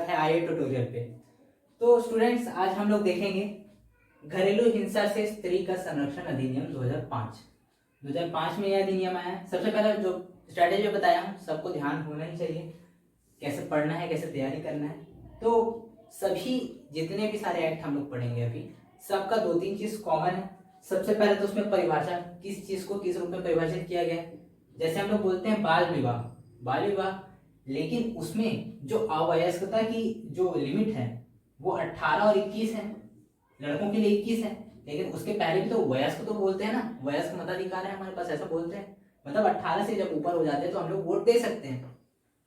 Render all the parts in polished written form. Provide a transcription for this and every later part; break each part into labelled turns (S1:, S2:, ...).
S1: है आईए ट्यूटोरियल पे। तो स्टूडेंट्स, आज हम लोग देखेंगे घरेलू हिंसा से स्त्री का संरक्षण अधिनियम 2005। 2005 में यह अधिनियम आया है। सबसे पहले जो स्ट्रैटेजी बताया हूँ सबको ध्यान होना ही चाहिए, कैसे पढ़ना है, कैसे तैयारी करना है। तो सभी जितने भी सारे एक्ट हम लोग पढ़ेंगे अभी, सबका 2-3 चीज कॉमन है। सबसे पहले तो उसमें परिभाषा, किस चीज को किस रूप में परिभाषित किया गया है। जैसे हम लोग बोलते हैं बाल विवाह, बाल विवाह, लेकिन उसमें जो अवयस्कता की जो लिमिट है वो 18 और 21 है। लड़कों के लिए 21 है, लेकिन उसके पहले भी तो वयस्क तो बोलते हैं ना, वयस्क मताधिकार है हमारे पास, ऐसा बोलते हैं। मतलब 18 से जब ऊपर हो जाते हैं तो हम लोग वोट दे सकते हैं।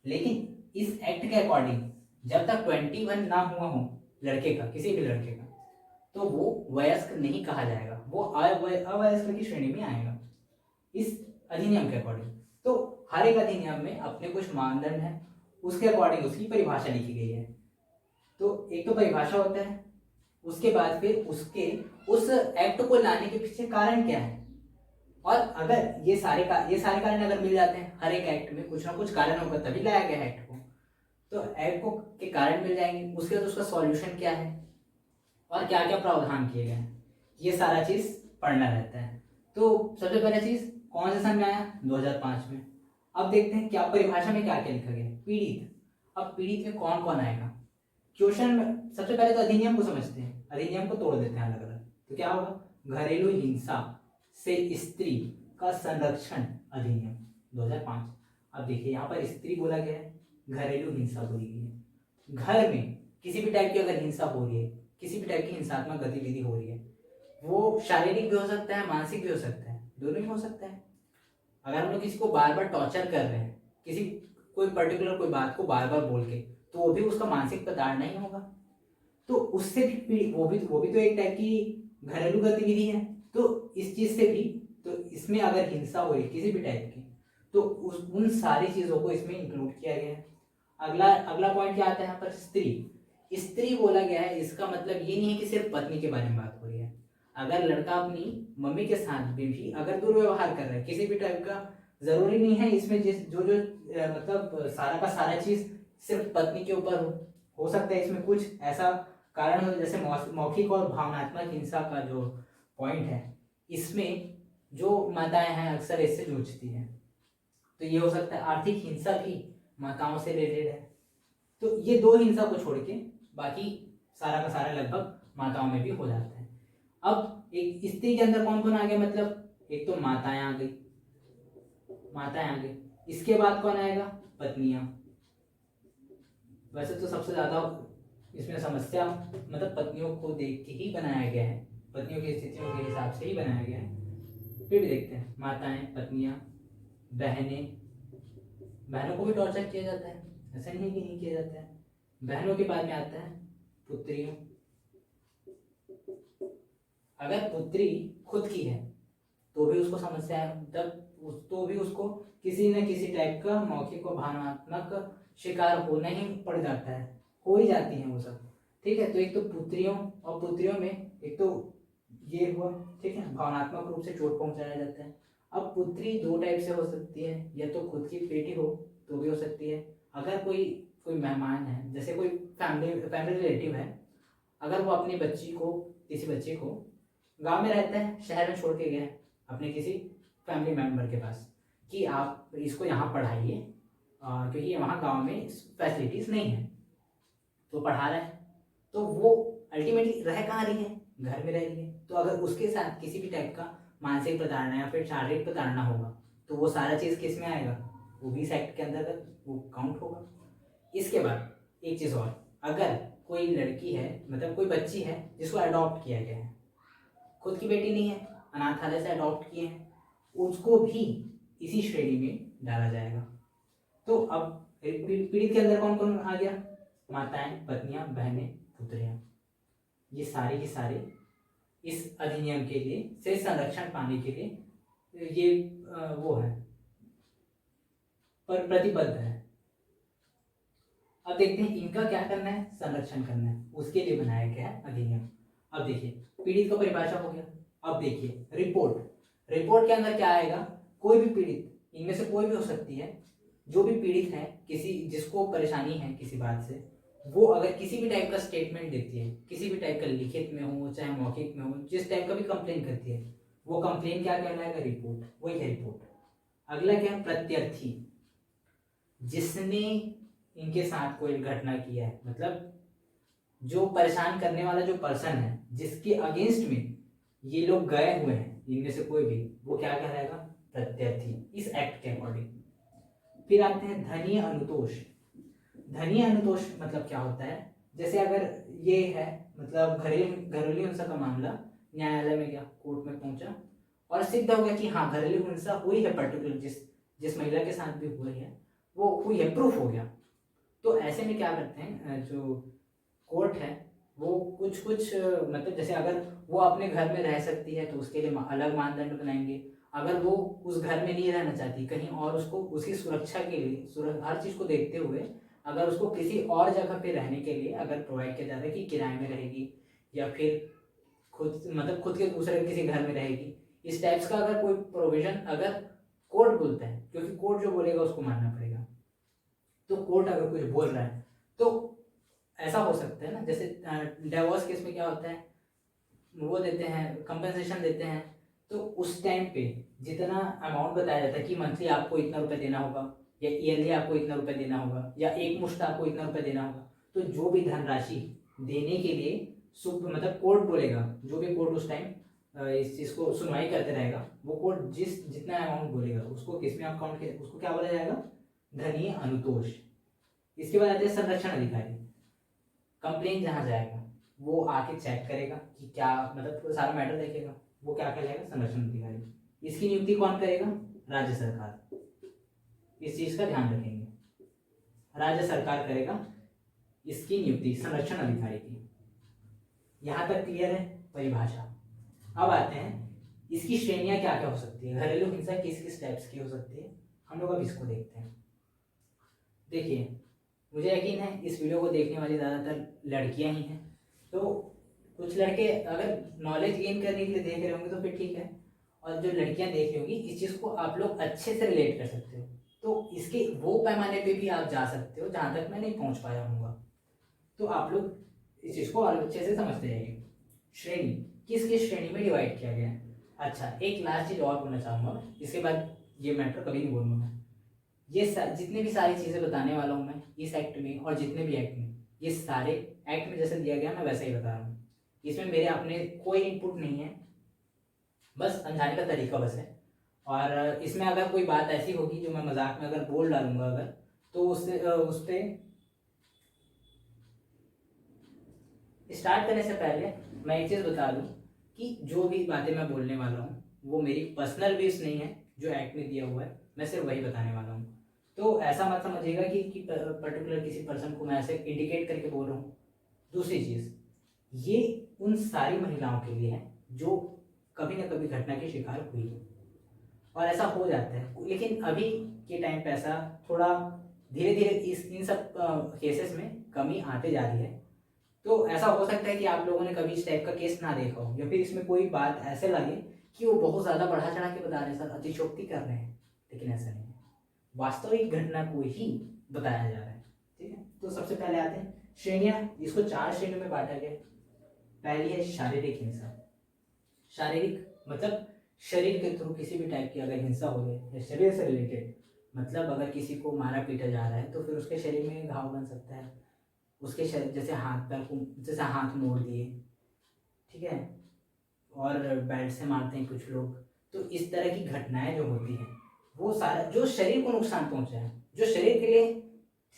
S1: लेकिन इस एक्ट के अकॉर्डिंग जब तक 21 ना हुआ हो लड़के का, किसी भी लड़के का, तो वो वयस्क नहीं कहा जाएगा, वो अवयस्क की श्रेणी में आएगा इस अधिनियम के अकॉर्डिंग। तो हर एक अधिनियम में अपने कुछ मानदंड है, उसके अकॉर्डिंग उसकी परिभाषा लिखी गई है। तो एक तो परिभाषा होता है, उसके बाद फिर उसके उस एक्ट को लाने के पीछे कारण क्या है। और अगर ये सारे कारण अगर मिल जाते हैं, हर एक एक्ट में कुछ ना कुछ कारण होगा तभी लाया गया एक्ट को, तो एक्ट को के कारण मिल जाएंगे। उसके बाद उसका सॉल्यूशन क्या है और क्या क्या प्रावधान किए गए हैं, ये सारा चीज पढ़ना रहता है। तो सबसे पहला चीज कौन से सन में आया? 2005 में। अब देखते हैं क्या परिभाषा में क्या क्या लिखा गया। पीड़ित, अब पीड़ित में कौन कौन आएगा क्वेश्चन में। सबसे पहले तो अधिनियम को समझते हैं, अधिनियम को तोड़ देते हैं अलग अलग। तो क्या होगा? घरेलू हिंसा से स्त्री का संरक्षण अधिनियम 2005। अब देखिए यहाँ पर स्त्री बोला गया है, घरेलू हिंसा बोली गई है। घर में किसी भी टाइप की अगर हिंसा हो रही है, किसी भी टाइप की हिंसात्मक गतिविधि हो रही है, वो शारीरिक भी हो सकता है, मानसिक भी हो सकता है, दोनों ही हो सकता है। अगर हम लोग किसी को बार बार टॉर्चर कर रहे हैं, किसी कोई पर्टिकुलर कोई बात को बार बार बोल के, तो वो भी उसका मानसिक प्रताड़ना ही होगा। तो उससे भी वो भी तो एक टाइप की घरेलू गतिविधि है। तो इस चीज से भी, तो इसमें अगर हिंसा हो रही किसी भी टाइप की, तो उन सारी चीजों को इसमें इंक्लूड किया गया है। अगला पॉइंट क्या आता है यहाँ पर? स्त्री। स्त्री बोला गया है, इसका मतलब ये नहीं है कि सिर्फ पत्नी के बारे में बात हो रही है। अगर लड़का अपनी मम्मी के साथ भी अगर दुर्व्यवहार कर रहा है किसी भी टाइप का, जरूरी नहीं है इसमें जो जो मतलब सारा का सारा चीज सिर्फ पत्नी के ऊपर हो सकता है। इसमें कुछ ऐसा कारण हो जैसे मौखिक और भावनात्मक हिंसा का जो पॉइंट है, इसमें जो माताएं हैं अक्सर इससे जूझती हैं। तो ये हो सकता है आर्थिक हिंसा भी माताओं से रिलेटेड है। तो ये दो हिंसा को छोड़ के बाकी सारा का सारा लगभग माताओं में भी हो जाता है। अब एक स्त्री के अंदर कौन कौन आ गया? मतलब एक तो माताएं आ गई, इसके बाद कौन आएगा? पत्नियां। वैसे तो सबसे ज्यादा इसमें समस्या मतलब पत्नियों को देख के ही बनाया गया है, पत्नियों की स्थितियों के हिसाब से ही बनाया गया है। फिर भी देखते हैं, माताएं, पत्नियां, बहनों को भी टॉर्चर किया जाता है, ऐसा नहीं कि नहीं किया जाता है। बहनों के बाद में आता है पुत्रियों। अगर पुत्री खुद की है तो भी उसको समस्या है, तब तो भी उसको किसी न किसी टाइप का मौखिक और भावनात्मक शिकार होना ही पड़ जाता है, हो ही जाती है वो सब। ठीक है, तो एक तो पुत्रियों, और पुत्रियों में एक तो ये हुआ, ठीक है, भावनात्मक रूप से चोट पहुंचाया जाता है। अब पुत्री दो टाइप से हो सकती है, या तो खुद की बेटी हो तो भी हो सकती है। अगर कोई मेहमान है, जैसे कोई फैमिली रिलेटिव है, अगर वो अपनी किसी बच्ची को गांव में रहता है, शहर में छोड़ के गया है अपने किसी फैमिली मेंबर के पास कि आप इसको यहाँ पढ़ाइए, क्योंकि वहाँ गांव में फैसिलिटीज नहीं है, तो पढ़ा रहा है। तो वो अल्टीमेटली रह कहाँ रही है? घर में रह रही है। तो अगर उसके साथ किसी भी टाइप का मानसिक प्रताड़ना या फिर शारीरिक प्रताड़ना होगा, तो वो सारा चीज किस में आएगा? वो भी इस एक्ट के अंतर्गत वो काउंट होगा। इसके बाद एक चीज और, अगर कोई लड़की है, मतलब कोई बच्ची है जिसको अडॉप्ट किया गया है, खुद की बेटी नहीं है, अनाथालय से अडॉप्ट किए हैं, उसको भी इसी श्रेणी में डाला जाएगा। तो अब पीड़ित के अंदर कौन कौन आ गया? माताएं, पत्नियां, बहनें, पुत्रियां। ये सारे के सारे इस अधिनियम के लिए से संरक्षण पाने के लिए ये वो है, पर प्रतिबद्ध है। अब देखते हैं इनका क्या करना है, संरक्षण करना है, उसके लिए बनाया गया है अधिनियम। अब देखिए पीड़ित का परिभाषा हो गया। अब देखिए रिपोर्ट के अंदर क्या आएगा? कोई भी पीड़ित, इनमें से कोई भी हो सकती है, जो भी पीड़ित है, किसी जिसको परेशानी है किसी बात से, वो अगर किसी भी टाइप का स्टेटमेंट देती है, किसी भी टाइप का लिखित में हो चाहे मौखिक में हो, जिस टाइप का भी कंप्लेन करती है, वो कंप्लेन क्या कहलाएगा? रिपोर्ट। वही है रिपोर्ट। अगला क्या? प्रत्यर्थी। जिसने इनके साथ कोई घटना किया है, मतलब जो परेशान करने वाला जो पर्सन है, जिसके अगेंस्ट में ये लोग गए हुए हैं, इनमें से कोई भी, वो क्या कहलाएगा? प्रत्यर्थी, इस एक्ट के अकॉर्डिंग। फिर आते हैं धनीय अनुतोष। धनीय अनुतोष मतलब क्या होता है? जैसे अगर ये है, मतलब घरेलू हिंसा का मामला न्यायालय में गया, कोर्ट में पहुंचा और सिद्ध हो गया कि हाँ घरेलू हिंसा हुई है, पर्टिकुलर जिस महिला के साथ भी हुई है वो हुई है, प्रूफ हो गया। तो ऐसे में क्या करते हैं, जो कोर्ट है वो कुछ मतलब जैसे अगर वो अपने घर में रह सकती है तो उसके लिए अलग मानदंड बनाएंगे। अगर वो उस घर में नहीं रहना चाहती, कहीं और उसको उसकी सुरक्षा के लिए हर चीज़ को देखते हुए अगर उसको किसी और जगह पे रहने के लिए अगर प्रोवाइड किया जाता है कि किराए में रहेगी या फिर खुद के दूसरे किसी घर में रहेगी, इस टाइप्स का अगर कोई प्रोविजन अगर कोर्ट बोलता है, क्योंकि कोर्ट जो बोलेगा उसको मानना पड़ेगा, तो कोर्ट अगर कुछ बोल रहा है तो ऐसा हो सकता है ना। जैसे डिवोर्स केस में क्या होता है, वो देते हैं, कंपनसेशन देते हैं, तो उस टाइम पे जितना अमाउंट बताया जाता है कि मंथली आपको इतना रुपए देना होगा या ईयरली आपको इतना रुपए देना होगा या एक मुश्त आपको इतना रुपए देना होगा, तो जो भी धनराशि देने के लिए मतलब कोर्ट बोलेगा, जो भी कोर्ट उस टाइम इस चीज़ को सुनवाई करते रहेगा, वो कोर्ट जितना अमाउंट बोलेगा उसको किसमें अकाउंट के उसको क्या बोला जाएगा? धनीय अनुतोष। इसके बाद आते हैं संरक्षण अधिकारी। कंप्लेन जहाँ जाएगा वो आके चेक करेगा कि क्या, मतलब सारा मैटर देखेगा, वो क्या कहलाएगा? संरक्षण अधिकारी। इसकी नियुक्ति कौन करेगा? राज्य सरकार। इस चीज का ध्यान रखेंगे, राज्य सरकार करेगा इसकी नियुक्ति संरक्षण अधिकारी की। यहां तक क्लियर है परिभाषा। अब आते हैं इसकी श्रेणियां क्या क्या हो सकती है, घरेलू हिंसा किस किस टाइप्स की हो सकती है, हम लोग अब इसको देखते हैं। देखिए, मुझे यकीन है इस वीडियो को देखने वाली ज़्यादातर लड़कियां ही हैं, तो कुछ लड़के अगर नॉलेज गेन करने के लिए देख रहे होंगे तो फिर ठीक है, और जो लड़कियां देख रही होंगी इस चीज़ को आप लोग अच्छे से रिलेट कर सकते हो, तो इसके वो पैमाने पे भी आप जा सकते हो जहाँ तक मैं नहीं पहुँच पाया हूँगा। तो आप लोग इस चीज़ को और अच्छे से समझते जाइए। श्रेणी, किस किस श्रेणी में डिवाइड किया गया है। अच्छा, एक लास्ट चीज़ और बोलना चाहूँगा, इसके बाद ये मैटर कभी नहीं बोलूँगा मैं। ये जितने भी सारी चीज़ें बताने वाला हूँ मैं इस एक्ट में और जितने भी एक्ट में, ये सारे एक्ट में जैसे दिया गया मैं वैसा ही बता रहा हूँ, इसमें मेरे अपने कोई इनपुट नहीं है, बस समझाने का तरीका बस है। और इसमें अगर कोई बात ऐसी होगी जो मैं मजाक में अगर बोल डालूंगा अगर, तो उससे उस पर स्टार्ट करने से पहले मैं एक चीज़ बता दूँ कि जो भी बातें मैं बोलने वाला हूँ वो मेरी पर्सनल व्यूज नहीं है, जो एक्ट में दिया हुआ है मैं सिर्फ वही बताने वाला हूँ। तो ऐसा मत समझिएगा कि पर्टिकुलर किसी पर्सन को मैं ऐसे इंडिकेट करके बोल रहा हूँ। दूसरी चीज़, ये उन सारी महिलाओं के लिए है जो कभी ना कभी घटना की शिकार हुई है, और ऐसा हो जाता है, लेकिन अभी के टाइम पे ऐसा थोड़ा धीरे धीरे इन सब केसेस में कमी आते जा रही है। तो ऐसा हो सकता है कि आप लोगों ने कभी इस टाइप का केस ना देखा हो, या फिर इसमें कोई बात ऐसे लगे कि वो बहुत ज़्यादा बढ़ा चढ़ा के बता रहे हैं, सर अतिशयोक्ति कर रहे हैं, लेकिन ऐसा नहीं है, वास्तविक घटना को ही बताया जा रहा है। ठीक है, तो सबसे पहले आते हैं श्रेणियां, इसको 4 श्रेणियों में बांटा गया। पहली है शारीरिक हिंसा। शारीरिक मतलब शरीर के थ्रू किसी भी टाइप की अगर हिंसा हो रही है या शरीर से रिलेटेड, मतलब अगर किसी को मारा पीटा जा रहा है तो फिर उसके शरीर में घाव बन सकता है, उसके शरीर जैसे हाथ पैर को, जैसे हाथ मोड़ दिए, ठीक है, और बेल्ट से मारते हैं कुछ लोग। तो इस तरह की घटनाएं जो होती हैं वो सारा जो शरीर को नुकसान पहुंचा है, जो शरीर के लिए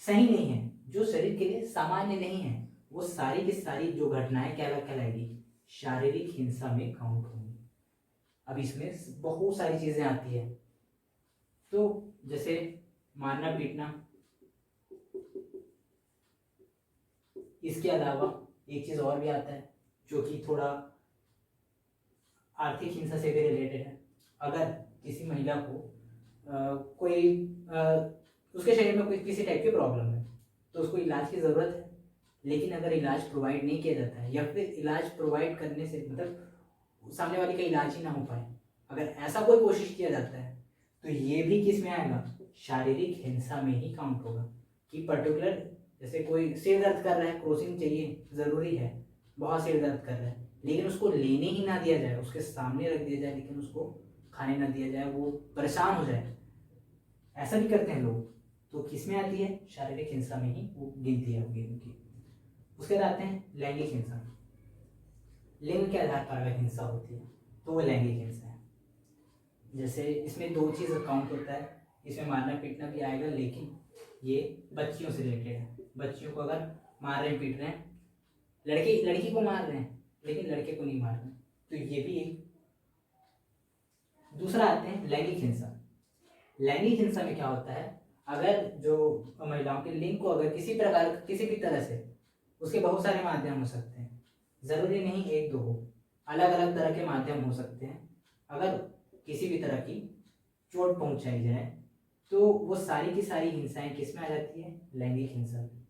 S1: सही नहीं है, जो शरीर के लिए सामान्य नहीं है, वो सारी की सारी जो घटनाएं क्या कहलाएगी? शारीरिक हिंसा में काउंट होंगी। अब इसमें बहुत सारी चीजें आती है, तो जैसे मारना पीटना, इसके अलावा एक चीज और भी आता है जो कि थोड़ा आर्थिक हिंसा से भी रिलेटेड है। अगर किसी महिला को उसके शरीर में कोई किसी टाइप की प्रॉब्लम है तो उसको इलाज की ज़रूरत है, लेकिन अगर इलाज प्रोवाइड नहीं किया जाता है या फिर इलाज प्रोवाइड करने से मतलब सामने वाले का इलाज ही ना हो पाए, अगर ऐसा कोई कोशिश किया जाता है तो ये भी किस में आएगा? शारीरिक हिंसा में ही काउंट होगा। कि पर्टिकुलर जैसे कोई सिर दर्द कर रहा है, क्रोसिन चाहिए, ज़रूरी है, बहुत सिर दर्द कर रहा है, लेकिन उसको लेने ही ना दिया जाए, उसके सामने रख दिया जाए लेकिन उसको खाने ना दिया जाए, वो परेशान हो जाए, ऐसा भी करते हैं लोग, तो किस में आती है? शारीरिक हिंसा में ही वो गिनती है उनकी। उसके बाद आते हैं लैंगिक हिंसा। लिंग के आधार पर अगर हिंसा होती है तो वो लैंगिक हिंसा है। जैसे इसमें दो चीज़ काउंट होता है, इसमें मारना पीटना भी आएगा, लेकिन ये बच्चियों से रिलेटेड है। बच्चियों को अगर मार रहे हैं, पीट रहे हैं, लड़की को मार रहे हैं लेकिन लड़के को नहीं मार रहे, तो ये भी एक। दूसरा आते हैं लैंगिक हिंसा। लैंगिक हिंसा में क्या होता है? अगर जो महिलाओं के लिंग को अगर किसी प्रकार, किसी भी तरह से, उसके बहुत सारे माध्यम हो सकते हैं, ज़रूरी नहीं एक दो हो, अलग अलग तरह के माध्यम हो सकते हैं। अगर किसी भी तरह की चोट पहुंचाई जाए तो वो सारी की सारी हिंसाएं किस में आ जाती है? लैंगिक हिंसा में।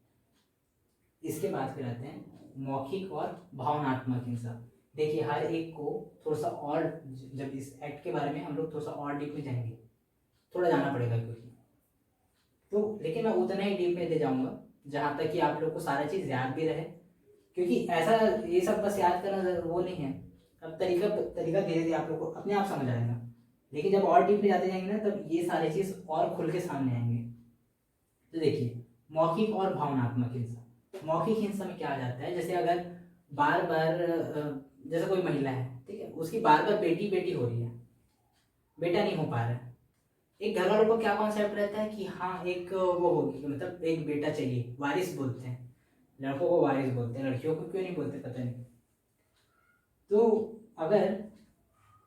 S1: इसके बाद फिर आते हैं मौखिक और भावनात्मक हिंसा। देखिए हर एक को थोड़ा सा और, जब इस एक्ट के बारे में हम लोग थोड़ा सा और डीप में जाएंगे, थोड़ा जाना पड़ेगा क्योंकि, तो लेकिन मैं उतना ही डीप में ले जाऊंगा जहाँ तक कि आप लोग को सारा चीज़ याद भी रहे, क्योंकि ऐसा ये सब बस याद करना वो नहीं है। अब तरीका तरीका धीरे धीरे आप लोग को अपने आप समझ आएगा, लेकिन जब और डीप में जाते जाएंगे ना तब ये सारे चीज़ और खुल के सामने आएंगे। तो देखिए मौखिक और भावनात्मक हिंसा। मौखिक हिंसा में क्या आ जाता है? जैसे अगर बार बार जैसे कोई महिला है, ठीक है, उसकी बार बार बेटी बेटी हो रही है, बेटा नहीं हो पा रहा है, एक घर वालों को क्या कॉन्सेप्ट रहता है कि हाँ एक वो होगी, मतलब एक बेटा चाहिए, वारिस बोलते हैं, लड़कों को वारिस बोलते हैं, लड़कियों को क्यों नहीं बोलते पता नहीं। तो अगर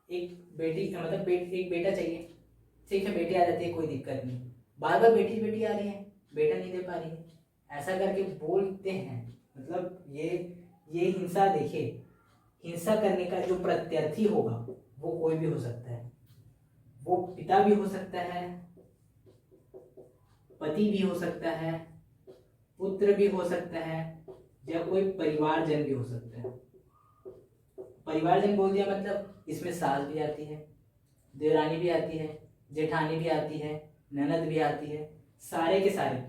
S1: एक बेटी मतलब एक बेटा चाहिए, ठीक है, बेटी आ जाती है, कोई दिक्कत नहीं, बार बार बेटी बेटी आ रही है, बेटा नहीं दे पा रही है, ऐसा करके बोलते हैं, मतलब ये हिंसा। देखिए हिंसा करने का जो प्रत्यर्थी होगा वो कोई भी हो सकता है, वो पिता भी हो सकता है, पति भी हो सकता है, पुत्र भी हो सकता है, या कोई परिवारजन भी हो सकता है। परिवारजन बोल दिया मतलब इसमें सास भी आती है, देवरानी भी आती है, जेठानी भी आती है, ननद भी आती है, सारे के सारे,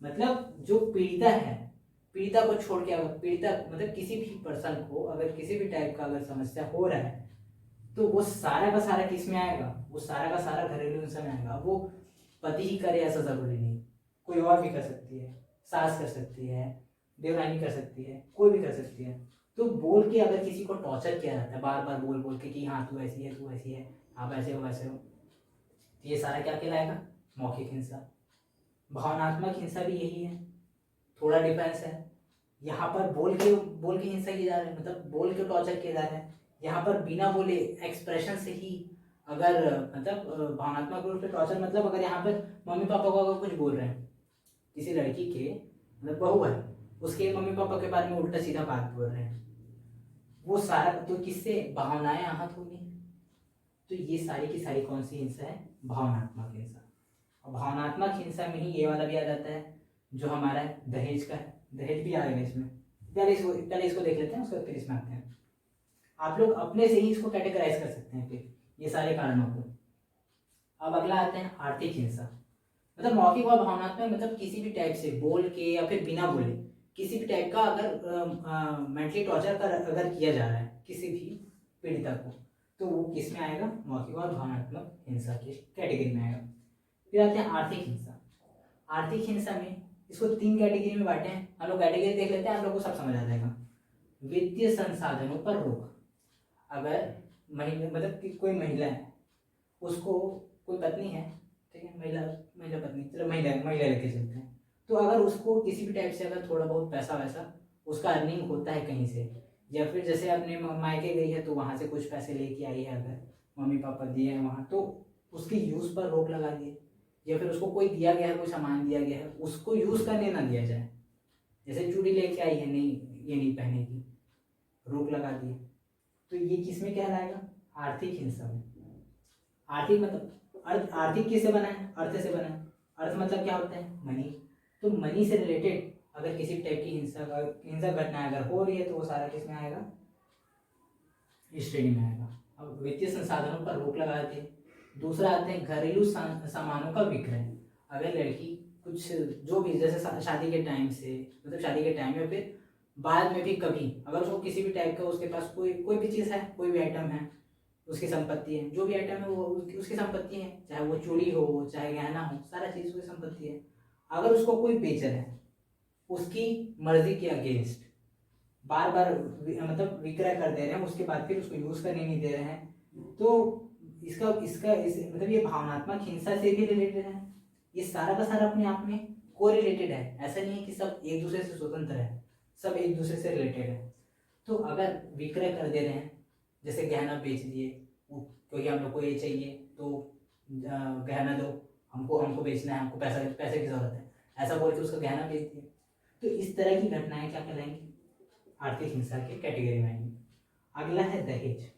S1: मतलब जो पीड़िता है, पीड़िता को छोड़ के, अगर पीड़िता मतलब किसी भी पर्सन को अगर किसी भी टाइप का अगर समस्या हो रहा है तो वो सारा का सारा किस में आएगा? वो सारा का सारा घरेलू हिंसा में आएगा। वो पति ही करे ऐसा जरूरी नहीं, कोई और भी कर सकती है, सास कर सकती है, देवरानी कर सकती है, कोई भी कर सकती है। तो बोल के अगर किसी को टॉर्चर किया जाता है, बार बार बोल बोल के कि हाँ तू ऐसी है, तू ऐसी है, आप ऐसे हो वैसे हो, तो ये सारा क्या कहलाएगा? मौखिक हिंसा। भावनात्मक हिंसा भी यही है, थोड़ा डिफरेंस है। यहाँ पर बोल के हिंसा की जा रही है, मतलब बोल के टॉर्चर किया जा रहा है। यहाँ पर बिना बोले एक्सप्रेशन से ही अगर मतलब भावनात्मक रूप से टॉर्चर, मतलब अगर यहाँ पर मम्मी पापा को अगर कुछ बोल रहे हैं, किसी लड़की के मतलब बहू है, उसके मम्मी पापा के बारे में उल्टा सीधा बात बोल रहे हैं, वो सारा तो किससे? भावनाएं आहत होगी। तो ये सारी की सारी कौन सी हिंसा है? भावनात्मक हिंसा। और भावनात्मक हिंसा में ही ये वाला भी आ जाता है जो हमारा दहेज का है, दहेज भी आएगा इसमें। पहले इसको देख लेते हैं, उसके बाद फिर इसमें आते हैं। आप लोग अपने से ही इसको कैटेगराइज कर सकते हैं फिर ये सारे कारणों को। अब अगला आते हैं आर्थिक हिंसा। मतलब मौखिक और भावनात्मक, मतलब किसी भी टाइप से बोल के या फिर बिना बोले किसी भी टाइप का अगर मेंटली टॉर्चर कर अगर किया जा रहा है किसी भी पीड़िता को, तो वो किस में आएगा? मौखिक और भावनात्मक हिंसा की कैटेगरी में आएगा। फिर आते हैं आर्थिक हिंसा। आर्थिक हिंसा में इसको 3 कैटेगरी में बांटे हैं, हम लोग कैटेगरी देख लेते हैं, आप लोग को सब समझ आ जाएगा। वित्तीय संसाधनों पर रोक। अगर महिला मतलब कि कोई महिला है, उसको कोई पत्नी है, ठीक है, महिला पत्नी, चलो महिला लेके चलते हैं, तो अगर उसको किसी भी टाइप से अगर थोड़ा बहुत पैसा वैसा उसका अर्निंग होता है कहीं से, या फिर जैसे अपने मायके गई है तो वहाँ से कुछ पैसे लेके आई है, अगर मम्मी पापा दिए हैं वहाँ, तो उसकी यूज़ पर रोक लगा दिए, या फिर उसको कोई दिया गया है, कोई सामान दिया गया है, उसको यूज़ करने ना दिया जाए। जैसे चूड़ी लेके आई है, नहीं ये नहीं पहनेगी, रोक लगा दी, तो ये किस में कहलाएगा? आर्थिक हिंसा में। आर्थिक मतलब आर्थिक किससे बना है? अर्थ से बना है। अर्थ मतलब क्या होता है? मनी। तो मनी से रिलेटेड अगर किसी टाइप की हिंसा घटना अगर हो रही है तो वो सारा किस में आएगा? इस श्रेणी में आएगा। अब वित्तीय संसाधनों पर रोक लगा देते हैं। दूसरा आते हैं घरेलू सामानों का विक्रय। अगर लड़की कुछ जो भी जैसे शादी के टाइम से, मतलब शादी के टाइम या फिर बाद में भी कभी अगर उसको किसी भी टाइप का उसके पास कोई भी चीज़ है, कोई भी आइटम है, उसकी संपत्ति है, जो भी आइटम है वो उसकी संपत्ति है, चाहे वो चूड़ी हो चाहे गहना हो, सारा चीज़ उसकी संपत्ति है। अगर उसको कोई बेच रहा है उसकी मर्जी के अगेंस्ट, बार बार मतलब विक्रय कर दे रहे हैं, उसके बाद फिर उसको यूज़ करने नहीं दे रहे हैं, तो इसका इसका इस मतलब ये भावनात्मक हिंसा से भी रिलेटेड है। ये सारा का सारा अपने आप में को रिलेटेड है, ऐसा नहीं है कि सब एक दूसरे से स्वतंत्र है, सब एक दूसरे से रिलेटेड है। तो अगर विक्रय कर दे रहे हैं, जैसे गहना बेच दिए, क्योंकि हम लोग को ये चाहिए तो गहना दो, हमको हमको बेचना है, हमको पैसे की ज़रूरत है, ऐसा बोल के उसका गहना बेच दिया। तो इस तरह की घटनाएं क्या कहलाएंगी, आर्थिक हिंसा के कैटेगरी में आएंगी। अगला है दहेज।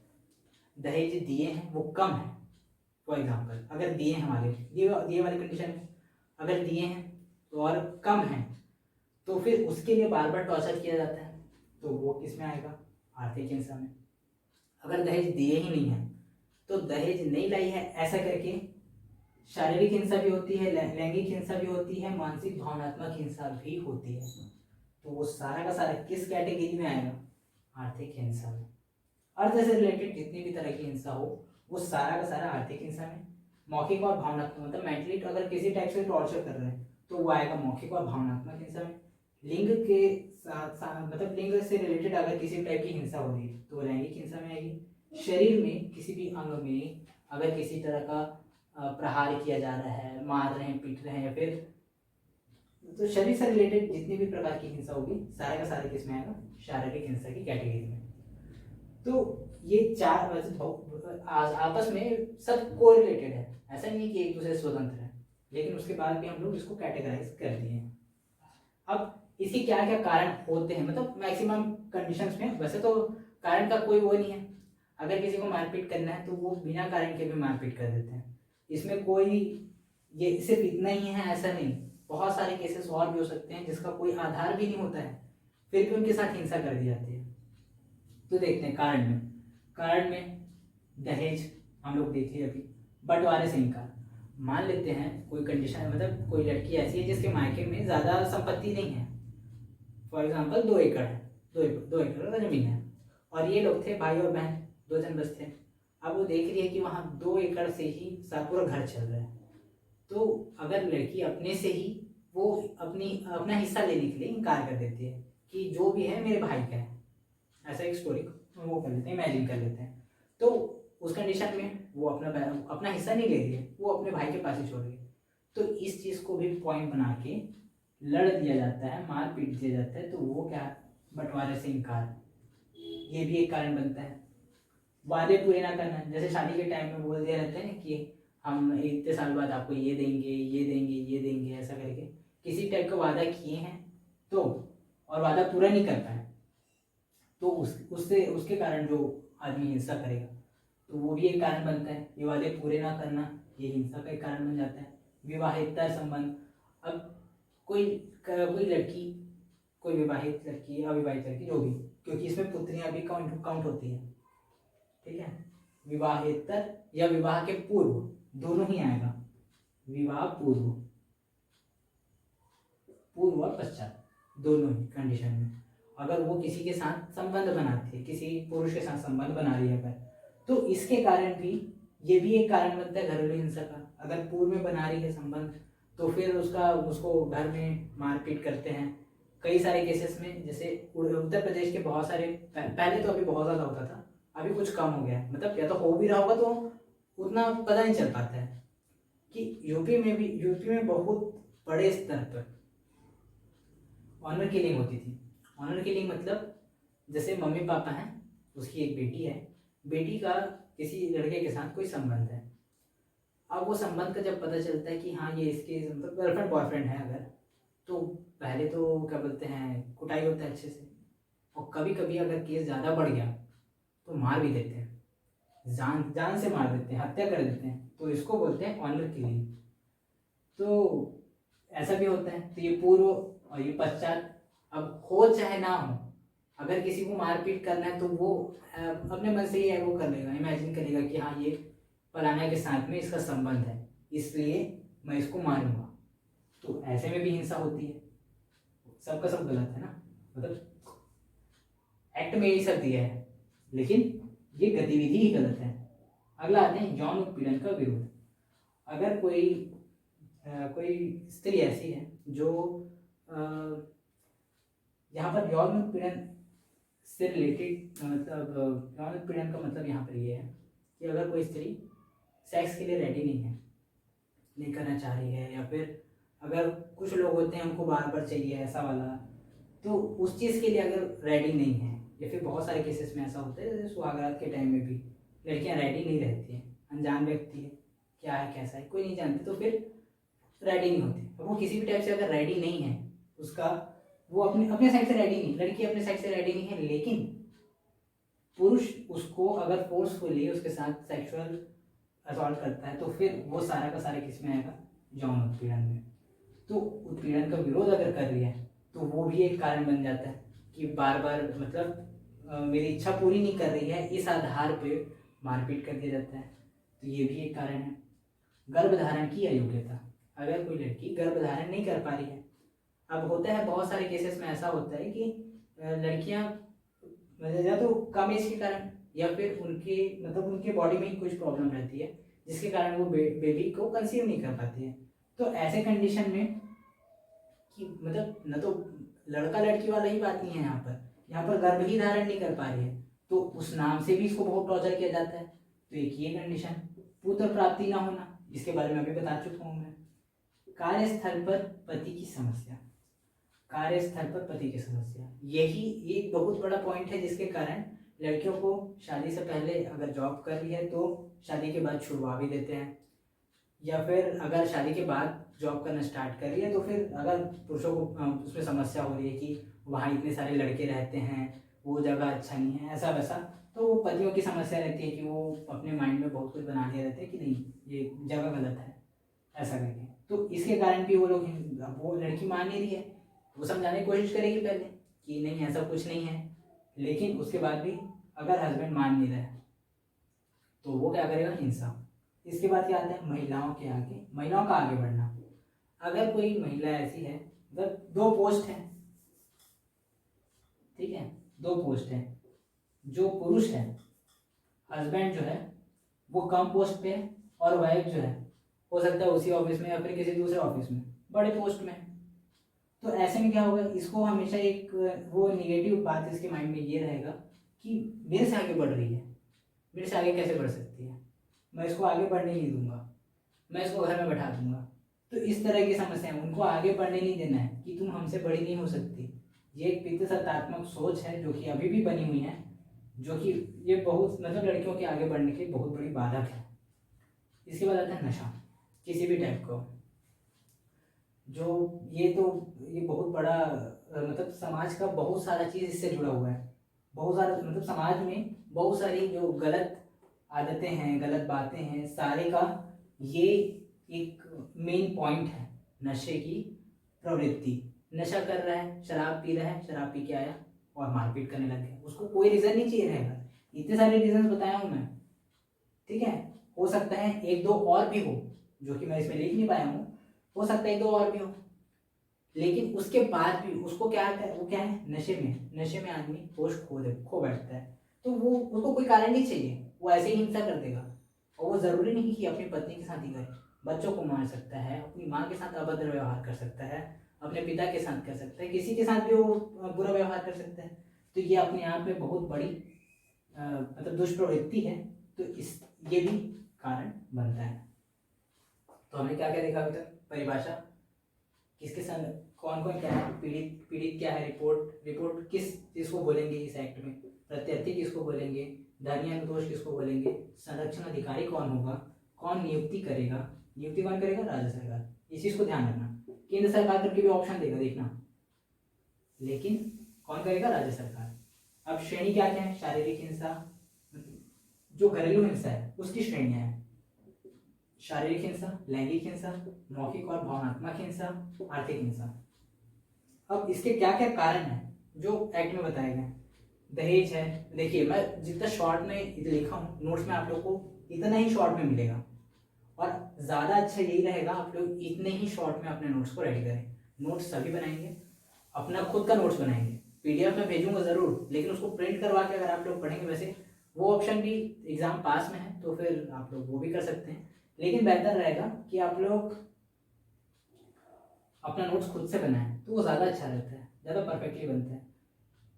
S1: दहेज दिए हैं वो कम है, फॉर एग्जाम्पल अगर दिए हमारे दिए वाली कंडीशन में अगर दिए हैं तो और कम है, तो फिर उसके लिए बार बार टॉर्चर किया जाता है, तो वो किस में आएगा, आर्थिक हिंसा में। अगर दहेज दिए ही नहीं है तो दहेज नहीं लाई है ऐसा करके शारीरिक हिंसा भी होती है, लैंगिक हिंसा भी होती है, मानसिक भावनात्मक हिंसा भी होती है। तो वो सारा का सारा किस कैटेगरी में आएगा, आर्थिक हिंसा में। अर्थ से रिलेटेड जितनी भी तरह की हिंसा हो वो सारा का सारा आर्थिक हिंसा में। मौखिक और भावनात्मक मतलब मेंटली अगर किसी टाइप से टॉर्चर कर रहे हैं तो वो आएगा मौखिक और भावनात्मक हिंसा में। लिंग के साथ मतलब लिंग से रिलेटेड अगर किसी टाइप की हिंसा हो रही है तो वो लैंगिक हिंसा में आएगी। शरीर में किसी भी अंग में अगर किसी तरह का प्रहार किया जा रहा है, मार रहे हैं, पीट रहे हैं, या फिर तो शरीर से रिलेटेड जितनी भी प्रकार की हिंसा होगी सारे का सारे किसमें आएगा, शारीरिक हिंसा की कैटेगरी में। तो ये चार आपस में सब कोरिलेटेड है, ऐसा नहीं है कि एक दूसरे से स्वतंत्र है, लेकिन उसके बाद भी हम लोग इसको कैटेगराइज कर दिए हैं। अब इसके क्या क्या कारण होते हैं, मतलब मैक्सिमम कंडीशंस में, वैसे तो कारण का कोई वो नहीं है, अगर किसी को मारपीट करना है तो वो बिना कारण के भी मारपीट कर देते हैं, इसमें कोई ये सिर्फ इतना ही है ऐसा नहीं, बहुत सारे केसेस और भी हो सकते हैं जिसका कोई आधार भी नहीं होता है फिर भी उनके साथ हिंसा कर दी जाती है। तो देखते हैं कारण में दहेज हम लोग देख लिए अभी, बंटवारे से इनकार। मान लेते हैं कोई कंडीशन मतलब कोई लड़की ऐसी है जिसके मायके में ज़्यादा संपत्ति नहीं है, फॉर एग्जाम्पल 2 एकड़ है, 2 एकड़ का ज़मीन है, और ये लोग थे भाई और बहन, 2 जन बस थे। अब वो देख रही है कि वहाँ 2 एकड़ से ही पूरा घर चल रहा है, तो अगर लड़की अपने से ही वो अपना हिस्सा लेने के लिए इनकार कर देती है कि जो भी है मेरे भाई का है, ऐसा एक स्टोरी वो कर लेते हैं, इमेजिन कर लेते हैं, तो उस कंडीशन में वो अपना हिस्सा नहीं ले रही है, वो अपने भाई के पास ही छोड़ रही है। तो इस चीज़ को भी पॉइंट बना के लड़ दिया जाता है, मार पीट दिया जाता है, तो वो क्या, बंटवारे से इनकार, ये भी एक कारण बनता है। वादे पूरे ना करना, जैसे शादी के टाइम में बोल दिया रहता है ना कि हम इतने साल बाद आपको ये देंगे ये देंगे ये देंगे, ऐसा करके किसी टाइप का वादा किए हैं तो और वादा पूरा नहीं कर पाए तो उससे उसके कारण जो आदमी हिंसा करेगा तो वो भी एक कारण बनता है। ये वादे पूरे ना करना ये हिंसा का एक कारण बन जाता है। विवाहेतर संबंध, अब कोई लड़की, कोई विवाहित लड़की अविवाहित लड़की जो भी, क्योंकि इसमें पुत्रियां भी काउंट होती हैं, ठीक है, विवाहेतर या विवाह के पूर्व दोनों ही आएगा, विवाह पूर्व और पश्चात दोनों ही कंडीशन में अगर वो किसी के साथ संबंध बनाती है, किसी पुरुष के साथ संबंध बना रही है अगर, तो इसके कारण भी ये भी एक कारण बनता है घरेलू हिंसा का। अगर पूर्व में बना रही है संबंध तो फिर उसको घर में मारपीट करते हैं। कई सारे केसेस में, जैसे उत्तर प्रदेश के बहुत सारे, पहले तो अभी बहुत ज़्यादा होता था, अभी कुछ कम हो गया है, मतलब या तो हो भी रहा होगा तो उतना पता नहीं चल पाता है, कि यूपी में बहुत बड़े स्तर पर ऑनर किलिंग होती थी। ऑनर किलिंग मतलब जैसे मम्मी पापा हैं, उसकी एक बेटी है, बेटी का किसी लड़के के साथ कोई संबंध है, अब वो संबंध का जब पता चलता है कि हाँ ये इसके मतलब गर्लफ्रेंड बॉयफ्रेंड है अगर, तो पहले तो क्या बोलते हैं कुटाई होता है अच्छे से, और कभी कभी अगर केस ज़्यादा बढ़ गया तो मार भी देते हैं, जान से मार देते हैं, हत्या कर देते हैं, तो इसको बोलते हैं ऑनर किलिंग। तो ऐसा भी होता है। तो ये पूर्व और ये पश्चात, अब हो चाहे ना हो, अगर किसी को मारपीट करना है तो वो अपने मन से ही है वो कर लेगा, इमेजिन करेगा कि हाँ ये फलाना के साथ में इसका संबंध है इसलिए मैं इसको मारूंगा, तो ऐसे में भी हिंसा होती है, सबका सब गलत है ना, मतलब एक्ट में यही सब दिया है, लेकिन ये गतिविधि ही गलत है। अगला आते हैं यौन उत्पीड़न का विरोध। अगर कोई स्त्री ऐसी है जो यहाँ पर यौन उत्पीड़न से रिलेटेड, मतलब यौन उत्पीड़न का मतलब यहाँ पर ये है कि अगर कोई स्त्री सेक्स के लिए रेडी नहीं करना चाह रही है, या फिर अगर कुछ लोग होते हैं उनको बार बार चाहिए ऐसा वाला, तो उस चीज़ के लिए अगर रेडी नहीं है, या फिर बहुत सारे केसेस में ऐसा होता है जैसे सुहागरात के टाइम में भी लड़कियां रेडी नहीं रहती हैं, अनजान व्यक्ति है क्या है कैसा है कोई नहीं जानते, तो फिर रेडी नहीं होती। वो किसी भी टाइप से अगर रेडी नहीं है उसका, वो अपने साइड से रेडी नहीं, लड़की अपने साइड से रेडी नहीं है, लेकिन पुरुष उसको अगर फोर्सफुली उसके साथ सेक्सुअल असॉल्ट करता है, तो फिर वो सारा का सारा किस में आएगा, यौन उत्पीड़न में। तो उत्पीड़न का विरोध अगर कर रही है तो वो भी एक कारण बन जाता है कि बार बार मतलब मेरी इच्छा पूरी नहीं कर रही है, इस आधार पे मारपीट कर दिया जाता है, तो ये भी एक कारण है। गर्भधारण की अयोग्यता, अगर कोई लड़की गर्भधारण नहीं कर पा रही है, अब होता है बहुत सारे केसेस में ऐसा होता है कि लड़कियां मतलब या तो कम एज के कारण, या फिर उनके बॉडी में ही कुछ प्रॉब्लम रहती है जिसके कारण वो बेबी को कंसीव नहीं कर पाती है। तो ऐसे कंडीशन में कि मतलब न तो लड़का लड़की वाला ही बात नहीं है, यहाँ पर गर्भ ही धारण नहीं कर पा रही है, तो उस नाम से भी इसको बहुत टॉर्चर किया जाता है। तो एक ये कंडीशन, पुत्र प्राप्ति ना होना, जिसके बारे में अभी बता चुका हूँ मैं। कार्यस्थल पर पति की समस्या, कार्यस्थल पर पति की समस्या, यही एक बहुत बड़ा पॉइंट है जिसके कारण लड़कियों को शादी से पहले अगर जॉब कर रही है तो शादी के बाद छुड़वा भी देते हैं, या फिर अगर शादी के बाद जॉब करना स्टार्ट कर रही है तो फिर अगर पुरुषों को उसमें समस्या हो रही है कि वहाँ इतने सारे लड़के रहते हैं, वो जगह अच्छा नहीं है, ऐसा वैसा, तो वो पतियों की समस्या रहती है कि वो अपने माइंड में बहुत कुछ बना लिए रहते हैं कि नहीं ये जगह गलत है ऐसा करके। तो इसके कारण भी वो लड़की मान नहीं रही है, वो समझाने की कोशिश करेगी पहले कि नहीं ऐसा कुछ नहीं है, लेकिन उसके बाद भी अगर हस्बैंड मान नहीं रहा है तो वो क्या करेगा, हिंसा। इसके बाद क्या आता है, महिलाओं का आगे बढ़ना। अगर कोई महिला ऐसी है, मतलब 2 पोस्ट है, ठीक है, 2 पोस्ट है, जो पुरुष है हस्बैंड जो है वो कम पोस्ट पे है, और वाइफ जो है हो सकता है उसी ऑफिस में या फिर किसी दूसरे ऑफिस में बड़े पोस्ट में। तो ऐसे में क्या होगा, इसको हमेशा एक वो निगेटिव बात इसके माइंड में ये रहेगा कि मेरे से आगे बढ़ रही है, मेरे से आगे कैसे बढ़ सकती है, मैं इसको आगे बढ़ने नहीं दूंगा, मैं इसको घर में बैठा दूंगा। तो इस तरह की समस्या है, उनको आगे बढ़ने नहीं देना है कि तुम हमसे बड़ी नहीं हो सकती। ये एक पितृसत्तात्मक सोच है जो कि अभी भी बनी हुई है, जो कि ये बहुत मतलब लड़कियों के आगे बढ़ने की बहुत बड़ी बाधक है। इसके बाद आता है नशा, किसी भी टाइप का, जो ये बहुत बड़ा मतलब समाज का बहुत सारा चीज़ इससे जुड़ा हुआ है। बहुत सारा मतलब समाज में बहुत सारी जो गलत आदतें हैं, गलत बातें हैं, सारे का ये एक मेन पॉइंट है, नशे की प्रवृत्ति। नशा कर रहा है, शराब पी रहा है, शराब पी के आया और मारपीट करने लग गया, उसको कोई रीज़न नहीं चाहिए रहेगा। इतने सारे रीजन बताया हूँ मैं, ठीक है, हो सकता है 1-2 और भी हो जो कि मैं इसमें लिख नहीं पाया हूँ, हो सकता है 1-2 और भी हो, लेकिन उसके बाद भी उसको क्या है, वो क्या है, नशे में आदमी होश खो बैठता है। तो वो उसको कोई कारण नहीं चाहिए, वो ऐसे ही हिंसा कर देगा। और वो ज़रूरी नहीं कि अपनी पत्नी के साथ ही करे, बच्चों को मार सकता है, अपनी माँ के साथ अभद्र व्यवहार कर सकता है, अपने पिता के साथ कर सकता है, किसी के साथ भी वो बुरा व्यवहार कर सकता है। तो ये अपने आप में बहुत बड़ी मतलब दुष्प्रवृत्ति है। तो ये भी कारण बनता है। तो हमने क्या क्या देखा अभी तक, परिभाषा, किसके संग कौन कौन क्या है, पीड़ित क्या है, रिपोर्ट किस चीज़ को बोलेंगे इस एक्ट में, प्रत्यर्थी किसको बोलेंगे, धनी अनुतोष किसको बोलेंगे, संरक्षण अधिकारी कौन होगा, कौन नियुक्ति कौन करेगा, राज्य सरकार। इस चीज़ को ध्यान रखना, केंद्र सरकार करके भी ऑप्शन देगा देखना, लेकिन कौन करेगा, राज्य सरकार। अब श्रेणी क्या क्या है, शारीरिक हिंसा, जो घरेलू हिंसा है उसकी श्रेणियां हैं, शारीरिक हिंसा, लैंगिक हिंसा, मौखिक और भावनात्मक हिंसा, आर्थिक हिंसा। अब इसके क्या क्या कारण हैं जो एक्ट में बताए गए। दहेज है, देखिए मैं जितना शॉर्ट में लिखा हूँ नोट्स में आप लोग को इतना ही शॉर्ट में मिलेगा, और ज़्यादा अच्छा यही रहेगा आप लोग इतने ही शॉर्ट में अपने नोट्स को रेडी करें। नोट्स सभी बनाएंगे, अपना खुद का नोट्स बनाएंगे, पीडीएफ में भेजूंगा ज़रूर, लेकिन उसको प्रिंट करवा के अगर आप लोग पढ़ेंगे, वैसे वो ऑप्शन भी एग्ज़ाम पास में है तो फिर आप लोग वो भी कर सकते हैं, लेकिन बेहतर रहेगा कि आप लोग अपना नोट्स खुद से बनाएं, तो वो ज़्यादा अच्छा रहता है, ज़्यादा परफेक्टली बनता है।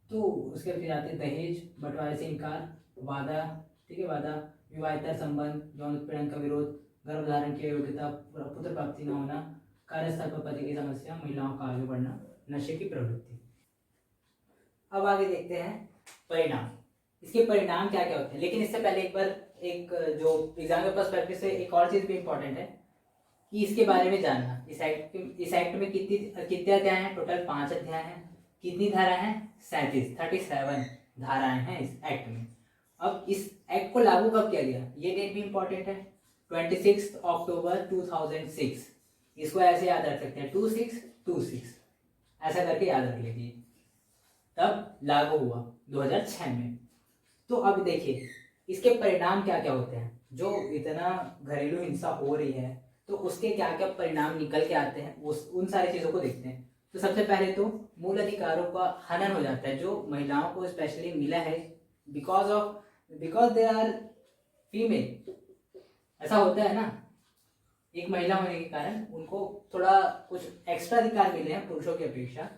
S1: तो उसके फिर आते हैं दहेज, बंटवारे से इनकार, वादा, ठीक है, वादा, विवाहेतर संबंध, यौन उत्पीड़न का विरोध, गर्भधारण की योग्यता, पुत्र प्राप्ति न होना, कार्यस्थल पर पति की समस्या, महिलाओं का आगे बढ़ना, नशे की प्रवृत्ति। अब आगे देखते हैं परिणाम। इसके परिणाम क्या क्या होते हैं, लेकिन इससे पहले एक बार एक जो एग्जाम के पर्सपेक्टिव से एक और चीज़ भी इम्पोर्टेंट है कि इसके बारे में जानना। इस एक्ट में कितने अध्याय हैं? टोटल 5 अध्याय हैं। कितनी धारा हैं? 37 धाराएं हैं इस एक्ट में। अब इस एक्ट को लागू कब किया गया, ये डेट भी इम्पोर्टेंट है, 26 अक्टूबर 2006। इसको ऐसे याद रख सकते हैं 2626, ऐसा करके याद रख लीजिए। तब लागू हुआ 2006 में। तो अब देखिए इसके परिणाम क्या क्या होते हैं। जो इतना घरेलू हिंसा हो रही है तो उसके क्या क्या परिणाम निकल के आते हैं, उन सारी चीज़ों को देखते हैं। तो सबसे पहले तो मूल अधिकारों का हनन हो जाता है जो महिलाओं को स्पेशली मिला है बिकॉज दे आर फीमेल। ऐसा होता है ना, एक महिला होने के कारण उनको थोड़ा कुछ एक्स्ट्रा अधिकार मिले हैं पुरुषों की अपेक्षा।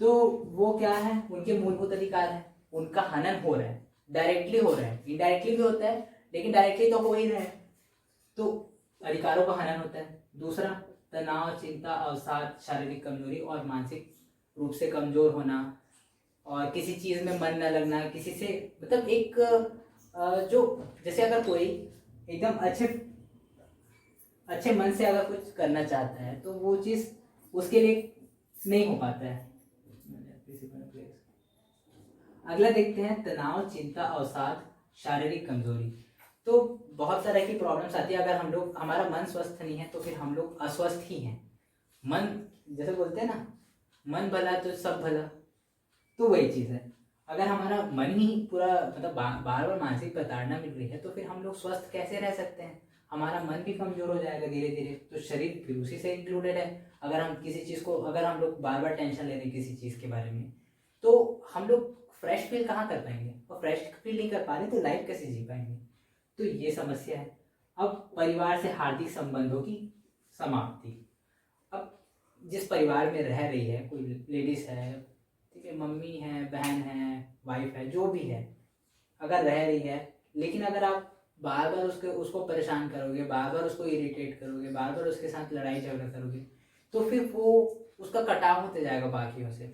S1: तो वो क्या है, उनके मूलभूत अधिकार है, उनका हनन हो रहा है, डायरेक्टली हो रहा है, इनडायरेक्टली भी होता है, लेकिन डायरेक्टली तो हो ही रहा है। तो अधिकारों का हनन होता है। दूसरा, तनाव, चिंता, अवसाद, शारीरिक कमजोरी और मानसिक रूप से कमजोर होना, और किसी चीज़ में मन न लगना, किसी से मतलब एक जो जैसे अगर कोई एकदम अच्छे मन से अगर कुछ करना चाहता है तो वो चीज़ उसके लिए नहीं हो पाता है। अगला देखते हैं तनाव, चिंता, अवसाद, शारीरिक कमजोरी। तो बहुत तरह की प्रॉब्लम्स आती है। अगर हम लोग, हमारा मन स्वस्थ नहीं है तो फिर हम लोग अस्वस्थ ही हैं। मन, जैसे बोलते हैं ना, मन भला तो सब भला, तो वही चीज़ है। अगर हमारा मन ही पूरा मतलब बार बार मानसिक प्रताड़ना मिल रही है तो फिर हम लोग स्वस्थ कैसे रह सकते हैं। हमारा मन भी कमजोर हो जाएगा धीरे धीरे, तो शरीर फिर उसी से इंक्लूडेड है। अगर हम किसी चीज़ को, अगर हम लोग बार बार टेंशन ले रहे हैं किसी चीज़ के बारे में, तो हम लोग फ्रेश फील कहाँ कर पाएंगे, और फ्रेश फील नहीं कर पा रहे तो लाइफ कैसे जी पाएंगे। तो ये समस्या है। अब परिवार से हार्दिक संबंधों की समाप्ति। अब जिस परिवार में रह रही है, कोई लेडीज है, ठीक है, मम्मी है, बहन है, वाइफ है, जो भी है, अगर रह रही है, लेकिन अगर आप बार बार उसको परेशान करोगे, बार बार उसको इरिटेट करोगे, बार बार उसके साथ लड़ाई झगड़ा करोगे, तो फिर वो उसका कटाव होते जाएगा बाकियों से।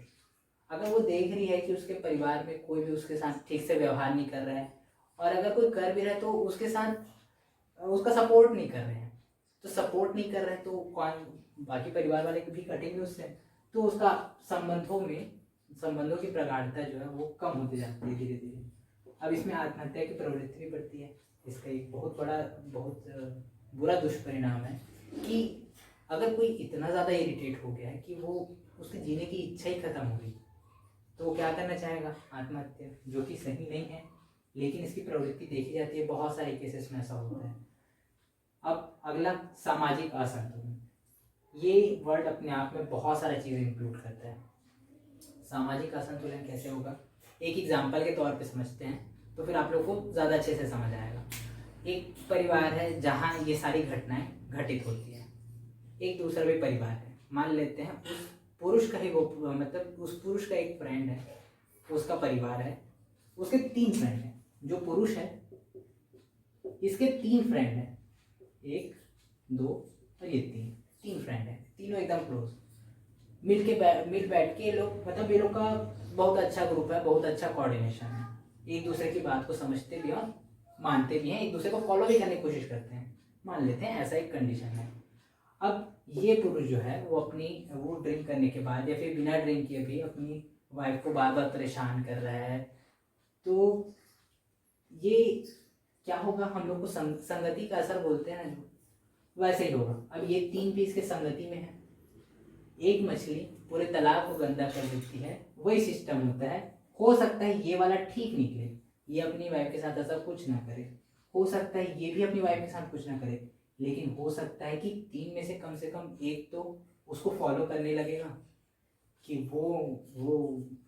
S1: अगर वो देख रही है कि उसके परिवार में कोई भी उसके साथ ठीक से व्यवहार नहीं कर रहा है, और अगर कोई कर भी रहा है तो उसके साथ उसका सपोर्ट नहीं कर रहे हैं, तो सपोर्ट नहीं कर रहे हैं तो कौन, बाकी परिवार वाले भी कटेंगे उससे, तो उसका संबंधों की प्रगाढ़ता जो है वो कम होती जाती है धीरे धीरे। अब इसमें आत्महत्या की प्रवृत्ति भी बढ़ती है। इसका एक बहुत बुरा दुष्परिणाम है कि अगर कोई इतना ज़्यादा इरिटेट हो गया है कि वो उसके जीने की इच्छा ही खत्म हो गई, तो वो क्या करना चाहेगा, आत्महत्या, जो कि सही नहीं है, लेकिन इसकी प्रवृत्ति देखी जाती है, बहुत सारे केसेस में ऐसा होता है। अब अगला, सामाजिक असंतुलन। ये वर्ड अपने आप में बहुत सारी चीज़ें इंक्लूड करता है। सामाजिक असंतुलन कैसे होगा, एक एग्जाम्पल के तौर पे समझते हैं तो फिर आप लोग को ज़्यादा अच्छे से समझ आएगा। एक परिवार है जहाँ ये सारी घटनाएं घटित होती हैं। एक दूसरा भी परिवार है, मान लेते हैं उस पुरुष का ही वो, मतलब उस पुरुष का एक फ्रेंड है, उसका परिवार है, उसके 3 फ्रेंड हैं। जो पुरुष है इसके 3 फ्रेंड हैं, 1 2 और ये 3 फ्रेंड हैं, तीनों एकदम क्लोज। मिल बैठ के लोग, मतलब ये लोग का बहुत अच्छा ग्रुप है, बहुत अच्छा कोऑर्डिनेशन है, एक दूसरे की बात को समझते भी और मानते भी हैं, एक दूसरे को फॉलो भी करने की कोशिश करते हैं, मान लेते हैं ऐसा एक कंडीशन है। अब ये पुरुष जो है वो ड्रिंक करने के बाद या फिर बिना ड्रिंक किए भी अपनी वाइफ को बार बार परेशान कर रहा है, तो ये क्या होगा, हम लोग को संगति का असर बोलते हैं ना, जो वैसे ही होगा। अब ये 3 पीस के संगति में है, एक मछली पूरे तालाब को गंदा कर देती है, वही सिस्टम होता है। हो सकता है ये वाला ठीक निकले, ये अपनी वाइफ के साथ ऐसा कुछ ना करे, हो सकता है ये भी अपनी वाइफ के साथ कुछ ना करे, लेकिन हो सकता है कि 3 में से कम एक तो उसको फॉलो करने लगेगा कि वो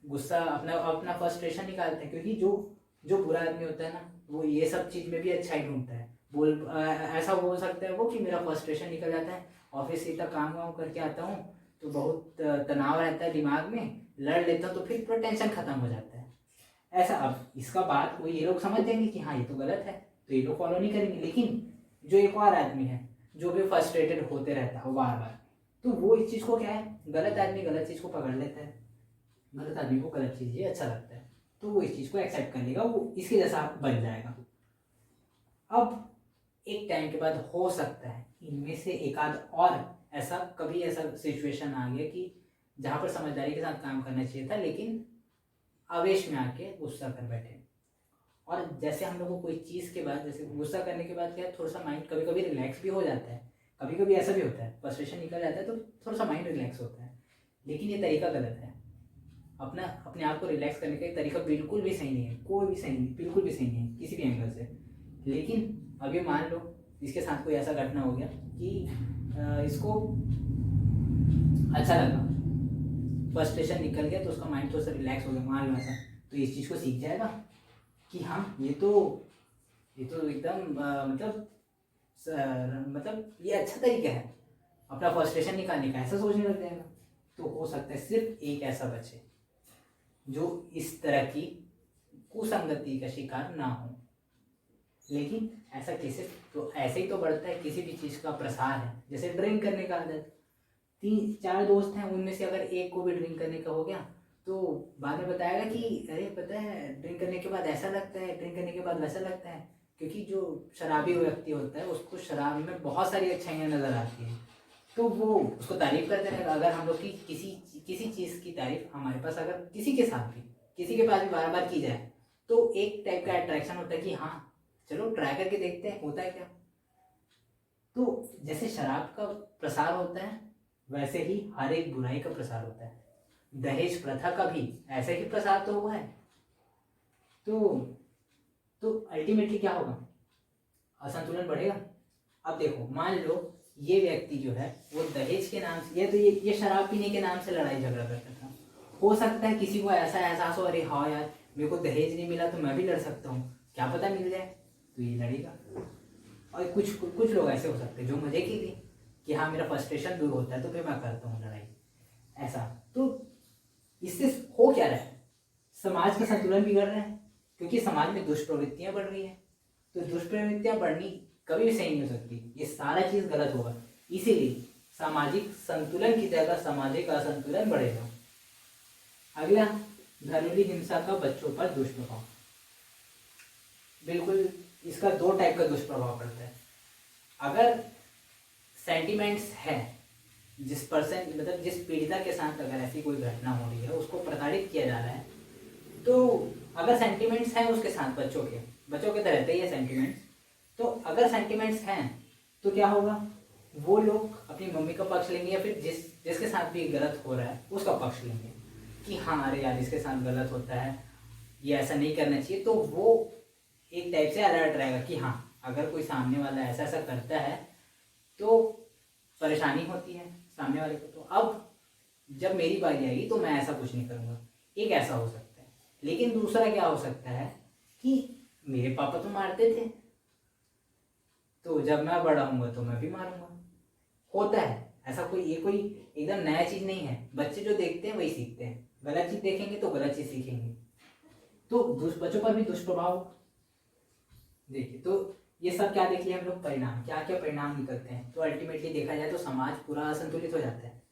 S1: गुस्सा अपना अपना फ्रस्ट्रेशन निकालते हैं, क्योंकि जो जो बुरा आदमी होता है ना, वो ये सब चीज़ में भी अच्छाई ढूंढता है। ऐसा बोल सकता है वो कि मेरा फ्रस्ट्रेशन निकल जाता है, ऑफिस से इतना काम वाम करके आता हूँ तो बहुत तनाव रहता है दिमाग में, लड़ लेता हूँ तो फिर पूरा टेंशन खत्म हो जाता है। ऐसा अब इसका बात वो ये लोग समझ जाएंगे कि हाँ ये तो गलत है, तो ये लोग फॉलो नहीं करेंगे। लेकिन जो एक और आदमी है जो भी फ्रस्ट्रेटेड होते रहता है बार बार, तो वो इस चीज़ को क्या है, गलत आदमी गलत चीज़ को पकड़ लेता है, गलत आदमी को गलत चीज़ ये अच्छा लगता है, तो वो इस चीज़ को एक्सेप्ट कर लेगा, वो इसके जैसा बन जाएगा। अब एक टाइम के बाद हो सकता है इनमें से एक आध और ऐसा सिचुएशन आ गया कि जहाँ पर समझदारी के साथ काम करना चाहिए था, लेकिन आवेश में आके गुस्सा कर बैठे। और जैसे हम लोग को कोई चीज़ के बाद, जैसे गुस्सा करने के बाद क्या है, थोड़ा सा माइंड कभी कभी रिलैक्स भी हो जाता है, कभी कभी ऐसा भी होता है फ्रस्ट्रेशन निकल जाता है तो थोड़ा सा माइंड रिलैक्स होता है। लेकिन ये तरीका गलत है, अपने आप को रिलैक्स करने का तरीका बिल्कुल भी सही नहीं है, कोई भी सही नहीं, बिल्कुल भी सही नहीं है किसी भी एंगल से। लेकिन अभी मान लो इसके साथ कोई ऐसा घटना हो गया कि इसको अच्छा लगा, फ्रस्ट्रेशन निकल गया तो उसका माइंड थोड़ा सा रिलैक्स हो गया, मान लो ऐसा, तो इस चीज़ को सीख जाएगा कि हाँ ये तो एकदम मतलब ये अच्छा तरीका है अपना फ्रस्ट्रेशन निकालने का, ऐसा सोचने लग जाएगा। तो हो सकता है सिर्फ एक ऐसा बचे जो इस तरह की कुसंगति का शिकार ना हो। लेकिन ऐसा केसेस तो ऐसे ही तो बढ़ता है, किसी भी चीज़ का प्रसार है, जैसे ड्रिंक करने का आदत, 3-4 दोस्त हैं, उनमें से अगर एक को भी ड्रिंक करने का हो गया तो बाद में बताएगा कि अरे पता है ड्रिंक करने के बाद ऐसा लगता है, ड्रिंक करने के बाद वैसा लगता है, क्योंकि जो शराबी व्यक्ति होता है उसको शराब में बहुत सारी अच्छाइयाँ नज़र आती हैं, तो वो उसको तारीफ करते रहेगा। अगर हम लोग की किसी चीज़ की तारीफ हमारे पास अगर किसी के साथ भी, किसी के पास भी बार बार की जाए तो एक टाइप का अट्रैक्शन होता है कि हाँ चलो ट्राई करके देखते हैं होता है क्या। तो जैसे शराब का प्रसार होता है वैसे ही हर एक बुराई का प्रसार होता है, दहेज प्रथा का भी ऐसे ही प्रसार तो हुआ है। तो अल्टीमेटली क्या होगा, असंतुलन बढ़ेगा। अब देखो मान लो ये व्यक्ति जो है वो दहेज के नाम से, ये शराब पीने के नाम से लड़ाई झगड़ा करता था, हो सकता है किसी को ऐसा एहसास हो अरे हाँ यार मेरे को दहेज नहीं मिला तो मैं भी लड़ सकता हूँ, क्या पता मिल जाए, तो ये लड़ेगा। और कुछ लोग ऐसे हो सकते हैं जो मजे के लिए कि हाँ मेरा फ्रस्ट्रेशन दूर होता है तो फिर मैं करता हूँ लड़ाई, ऐसा। तो इससे हो क्या रहा है, समाज का संतुलन बिगड़ रहा है, क्योंकि समाज में दुष्प्रवृत्तियां बढ़ रही है, तो दुष्प्रवृत्तियां बढ़नी कभी भी सही नहीं हो सकती, ये सारा चीज गलत होगा। इसीलिए सामाजिक संतुलन की जगह सामाजिक असंतुलन बढ़ेगा। अगला, घरेलू हिंसा का बच्चों पर दुष्प्रभाव। बिल्कुल इसका 2 टाइप का दुष्प्रभाव पड़ता है। अगर सेंटिमेंट्स है, जिस पीड़िता के साथ अगर ऐसी कोई घटना हो रही है उसको प्रताड़ित किया जा रहा है, तो अगर सेंटिमेंट्स हैं उसके साथ बच्चों के तो रहते ही है सेंटिमेंट्स, तो अगर सेंटिमेंट्स हैं तो क्या होगा, वो लोग अपनी मम्मी का पक्ष लेंगे या फिर जिसके साथ भी गलत हो रहा है उसका पक्ष लेंगे कि हाँ अरे यार इसके साथ गलत होता है, ये ऐसा नहीं करना चाहिए। तो वो एक टाइप से अलर्ट रहेगा कि हाँ अगर कोई सामने वाला ऐसा ऐसा करता है तो परेशानी होती है सामने वाले को, तो अब जब मेरी बारी आएगी तो मैं ऐसा कुछ नहीं करूँगा, एक ऐसा हो सकता है। लेकिन दूसरा क्या हो सकता है कि मेरे पापा तो मारते थे तो जब मैं बड़ा होऊंगा तो मैं भी मारूंगा, होता है ऐसा। ये कोई एकदम नया चीज नहीं है, बच्चे जो देखते हैं वही सीखते हैं, गलत चीज देखेंगे तो गलत चीज सीखेंगे, तो बच्चों पर भी दुष्प्रभाव देखिए। तो ये सब क्या देख लिया हम लोग, परिणाम क्या क्या परिणाम निकलते हैं, तो अल्टीमेटली देखा जाए तो समाज पूरा असंतुलित हो जाता है।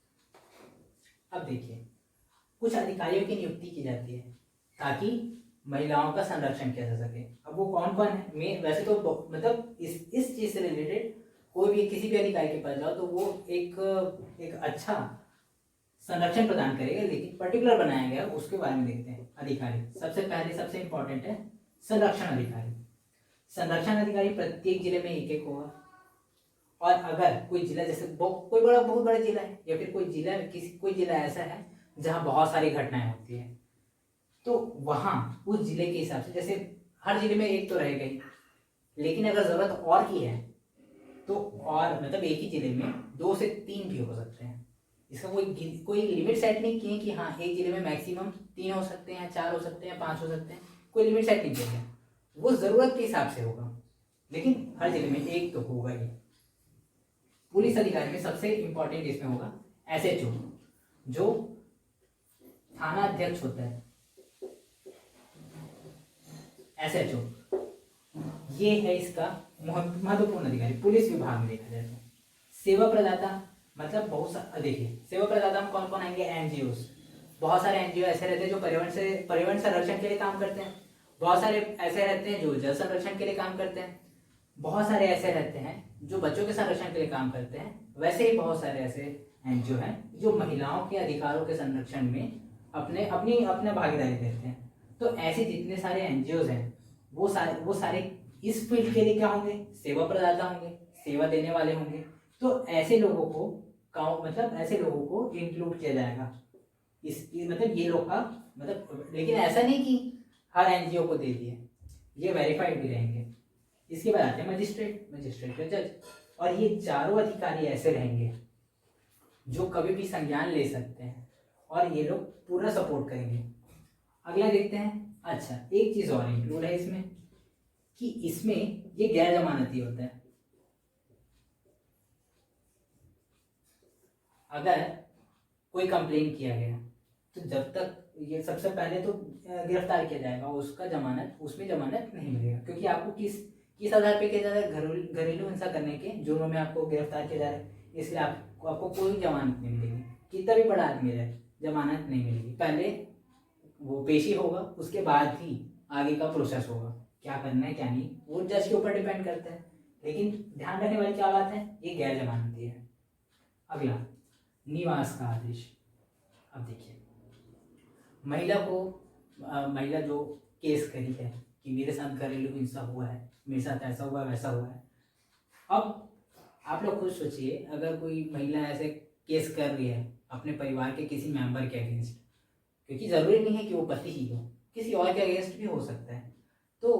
S1: अब देखिए कुछ अधिकारियों की नियुक्ति की जाती है ताकि महिलाओं का संरक्षण किया जा सके। अब वो कौन कौन है, मैं वैसे तो मतलब इस चीज से रिलेटेड कोई भी किसी भी अधिकारी के पास जाओ तो वो एक अच्छा संरक्षण प्रदान करेगा, लेकिन पर्टिकुलर बनाया गया उसके बारे में देखते हैं। अधिकारी सबसे पहले सबसे इंपॉर्टेंट है संरक्षण अधिकारी। संरक्षण अधिकारी प्रत्येक जिले में एक होगा, और अगर कोई जिला जैसे कोई बहुत बड़ा जिला है या फिर कोई जिला ऐसा है जहाँ बहुत सारी घटनाएं होती है, तो वहाँ उस जिले के हिसाब से, जैसे हर जिले में एक तो रहेगा ही, लेकिन अगर जरूरत और की है तो और मतलब एक ही जिले में 2 से 3 भी हो सकते हैं। इसका कोई लिमिट सेट नहीं की है कि हाँ एक जिले में मैक्सिमम 3 हो सकते हैं, 4 हो सकते हैं, 5 हो सकते हैं, कोई लिमिट सेट नहीं किया गया। वो ज़रूरत के हिसाब से होगा, लेकिन हर जिले में एक तो होगा ही। पुलिस अधिकारी में सबसे इंपॉर्टेंट इसमें होगा SHO, जो थाना अध्यक्ष होता है। SHO ये है इसका महत्वपूर्ण अधिकारी पुलिस विभाग में देखा जाए तो। सेवा प्रदाता मतलब देखिए सेवा प्रदाता में कौन कौन आएंगे? NGOs। बहुत सारे NGO ऐसे रहते हैं जो पर्यावरण संरक्षण के लिए काम करते हैं, बहुत सारे ऐसे रहते हैं जो जल संरक्षण के लिए काम करते हैं, बहुत सारे ऐसे रहते हैं जो बच्चों के संरक्षण के लिए काम करते हैं। वैसे ही बहुत सारे ऐसे NGO हैं जो महिलाओं के अधिकारों के संरक्षण में अपना भागीदारी देते हैं। तो ऐसे जितने सारे NGOs हैं वो सारे इस फील्ड के लिए क्या होंगे? सेवा प्रदाता होंगे, सेवा देने वाले होंगे। तो ऐसे लोगों को ऐसे लोगों को इंक्लूड किया जाएगा मतलब ये लोग का मतलब, लेकिन ऐसा नहीं कि हर NGO को दे दिए, ये वेरीफाइड भी रहेंगे। इसके बाद आते हैं मजिस्ट्रेट का जज, और ये चारों अधिकारी ऐसे रहेंगे जो कभी भी संज्ञान ले सकते हैं और ये लोग पूरा सपोर्ट करेंगे। अगला देखते हैं। अच्छा, एक चीज और इंक्लूड है इसमें कि इसमें ये गैर जमानती होता है। अगर कोई कंप्लेन किया गया तो जब तक ये सबसे पहले तो गिरफ्तार किया जाएगा, उसमें जमानत नहीं मिलेगा, क्योंकि आपको किस आधार पे किया जा रहा है? घरेलू हिंसा करने के जुर्म में आपको गिरफ्तार किया जा रहा है, इसलिए आपको कोई जमानत नहीं मिलेगी। कितना भी बड़ा आदमी रहे, जमानत नहीं मिलेगी। पहले वो पेशी होगा, उसके बाद ही आगे का प्रोसेस होगा, क्या करना है क्या नहीं, वो जज के ऊपर डिपेंड करता है। लेकिन ध्यान रखने वाली क्या बात है? ये गैर जमानती है। अगला, निवास का आदेश। अब देखिए, महिला जो केस करी है कि मेरे साथ घरेलू हिंसा हुआ है, मेरे साथ ऐसा हुआ वैसा हुआ है। अब आप लोग खुद सोचिए, अगर कोई महिला ऐसे केस कर रही है अपने परिवार के किसी मेंबर के अगेंस्ट, क्योंकि ज़रूरी नहीं है कि वो पति ही हो, किसी और के अगेंस्ट भी हो सकता है, तो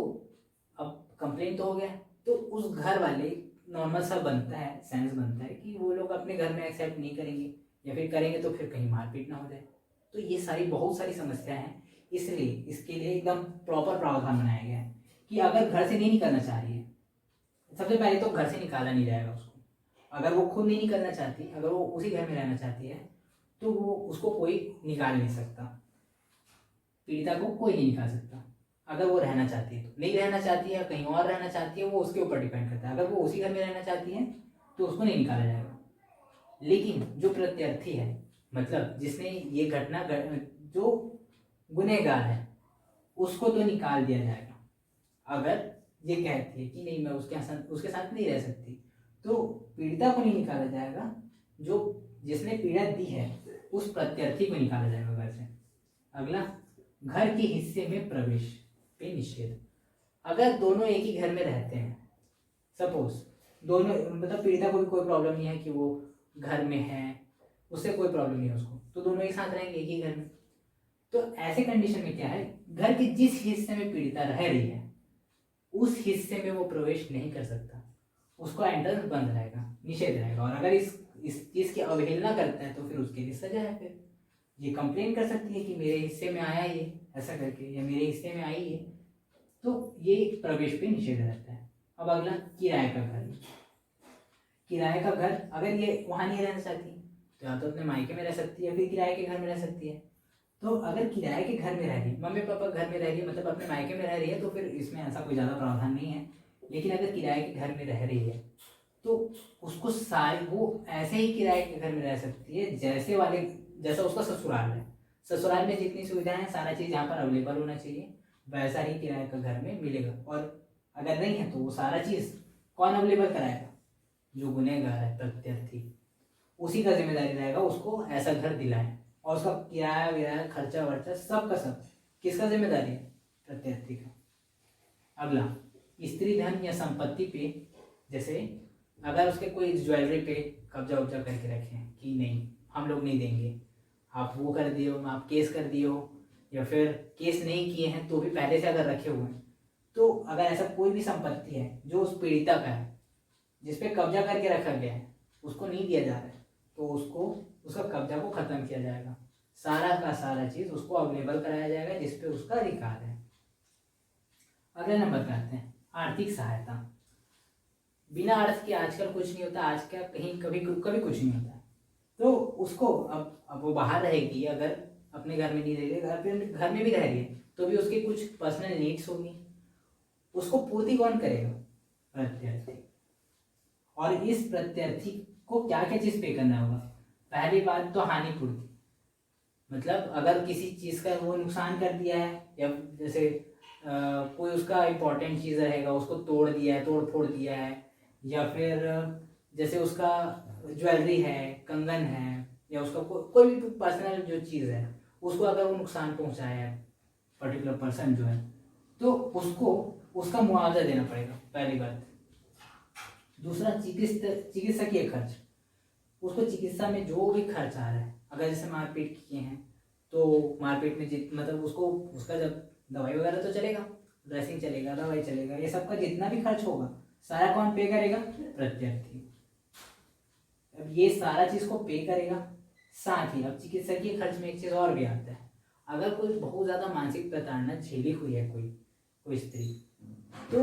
S1: अब कंप्लेन तो हो गया, तो उस घर वाले नॉर्मल सा बनता है, सेंस बनता है कि वो लोग अपने घर में एक्सेप्ट नहीं करेंगे, या फिर करेंगे तो फिर कहीं मारपीट ना हो जाए। तो ये बहुत सारी समस्या हैं, इसलिए इसके लिए एकदम प्रॉपर प्रावधान बनाया गया है कि अगर घर से नहीं निकलना चाह रही है, सबसे पहले तो घर से निकाला नहीं जाएगा उसको। अगर वो खुद नहीं निकलना चाहती, अगर वो उसी घर में रहना चाहती है, तो वो उसको कोई निकाल नहीं सकता, पीड़िता को कोई नहीं निकाल सकता। अगर वो रहना चाहती है तो, नहीं रहना चाहती है कहीं और रहना चाहती है, वो उसके ऊपर डिपेंड करता है। अगर वो उसी घर में रहना चाहती है तो उसको नहीं निकाला जाएगा। लेकिन जो प्रत्यर्थी है, मतलब जिसने ये घटना जो गुनहगार है, उसको तो निकाल दिया जाएगा। अगर ये कहती है कि नहीं मैं उसके साथ नहीं रह सकती, तो पीड़िता को नहीं निकाला जाएगा, जो जिसने पीड़ा दी है उस प्रत्यर्थी को निकाला जाएगा घर से। अगला, घर के हिस्से में प्रवेश पे निषेध। अगर दोनों एक ही घर में रहते हैं, सपोज दोनों मतलब पीड़िता को भी कोई प्रॉब्लम नहीं है कि वो घर में है, उससे कोई प्रॉब्लम नहीं है उसको, तो दोनों एक साथ रहेंगे एक ही घर में। तो ऐसे कंडीशन में क्या है, घर के जिस हिस्से में पीड़िता रह रही है उस हिस्से में वो प्रवेश नहीं कर सकता, उसको एंट्रेंस बंद रहेगा, निषेध रहेगा। और अगर इस चीज की अवहेलना करता है तो फिर उसके लिए सजा है। फिर ये कंप्लेन कर सकती है कि मेरे हिस्से में आया ये ऐसा करके, या मेरे हिस्से में आई ये, तो ये प्रवेश पे निषेध रहता है। अब अगला, किराए का घर। किराए का घर, अगर ये वहाँ नहीं रहना चाहती तो या तो अपने मायके में रह सकती है, फिर किराए के घर में रह सकती है। तो अगर किराए के घर में रह रही, मम्मी पापा घर में रह रही है, मतलब अपने मायके में रह रही है, तो फिर इसमें ऐसा कोई ज़्यादा प्रावधान नहीं है। लेकिन अगर किराए के घर में रह रही है तो उसको वो ऐसे ही किराए के घर में रह सकती है जैसा उसका ससुराल है। ससुराल में जितनी सुविधाएं हैं, सारा चीज़ यहाँ पर अवेलेबल होना चाहिए, वैसा ही किराए का घर में मिलेगा। और अगर नहीं है तो वो सारा चीज़ कौन अवेलेबल कराएगा? जो गुनहगार है, प्रत्यर्थी, उसी का जिम्मेदारी रहेगा उसको ऐसा घर दिलाएं, और उसका किराया विराया खर्चा वर्चा सब का सब किसका जिम्मेदारी है? प्रत्यर्थी का। अगला, स्त्री धन या संपत्ति पे, जैसे अगर उसके कोई ज्वेलरी पे कब्जा उब्जा करके रखे हैं कि नहीं हम लोग नहीं देंगे, आप वो कर दिए हो, आप केस कर दिए हो, या फिर केस नहीं किए हैं तो भी पहले से अगर रखे हुए हैं, तो अगर ऐसा कोई भी संपत्ति है जो उस पीड़िता का है, जिस पे कब्जा करके रखा गया है उसको नहीं दिया जा रहा है, तो उसको उसका कब्जा को खत्म किया जाएगा, सारा का सारा चीज उसको अवेलेबल कराया जाएगा जिस पे उसका अधिकार है। अगले नंबर पे आते हैं आर्थिक सहायता। बिना अर्थ के आजकल कुछ नहीं होता, आज का कहीं कभी कभी कुछ नहीं होता। तो उसको अब वो बाहर रहेगी, अगर अपने घर में नहीं रह रही, घर में भी रह रही है तो भी उसकी कुछ पर्सनल नीड्स होंगी, उसको पूर्ति कौन करेगा? प्रत्यार्थी। और इस प्रत्यार्थी को क्या क्या चीज पे करना होगा? पहली बात तो हानि पूर्ति, मतलब अगर किसी चीज का वो नुकसान कर दिया है या जैसे कोई उसका इम्पोर्टेंट चीज रहेगा उसको तोड़ दिया है, तोड़ फोड़ दिया है, या फिर जैसे उसका ज्वेलरी है, कंगन है, या उसका कोई भी पर्सनल जो चीज़ है उसको अगर वो नुकसान पहुंचाया है पर्टिकुलर पर्सन जो है, तो उसको उसका मुआवजा देना पड़ेगा, पहली बात। दूसरा चिकित्सकीय खर्च, उसको चिकित्सा में जो भी खर्च आ रहा है, अगर जैसे मारपीट किए हैं तो मारपीट में मतलब उसको उसका जब दवाई वगैरह तो चलेगा, ड्रेसिंग चलेगा, दवाई चलेगा, ये सबका जितना भी खर्च होगा सारा कौन पे करेगा? प्रत्यार्थी। अब ये सारा चीज को पे करेगा। साथ ही अब चिकित्सकीय खर्च में एक चीज और भी आता है, अगर कोई बहुत ज्यादा मानसिक प्रताड़ना झेली हुई है कोई स्त्री, तो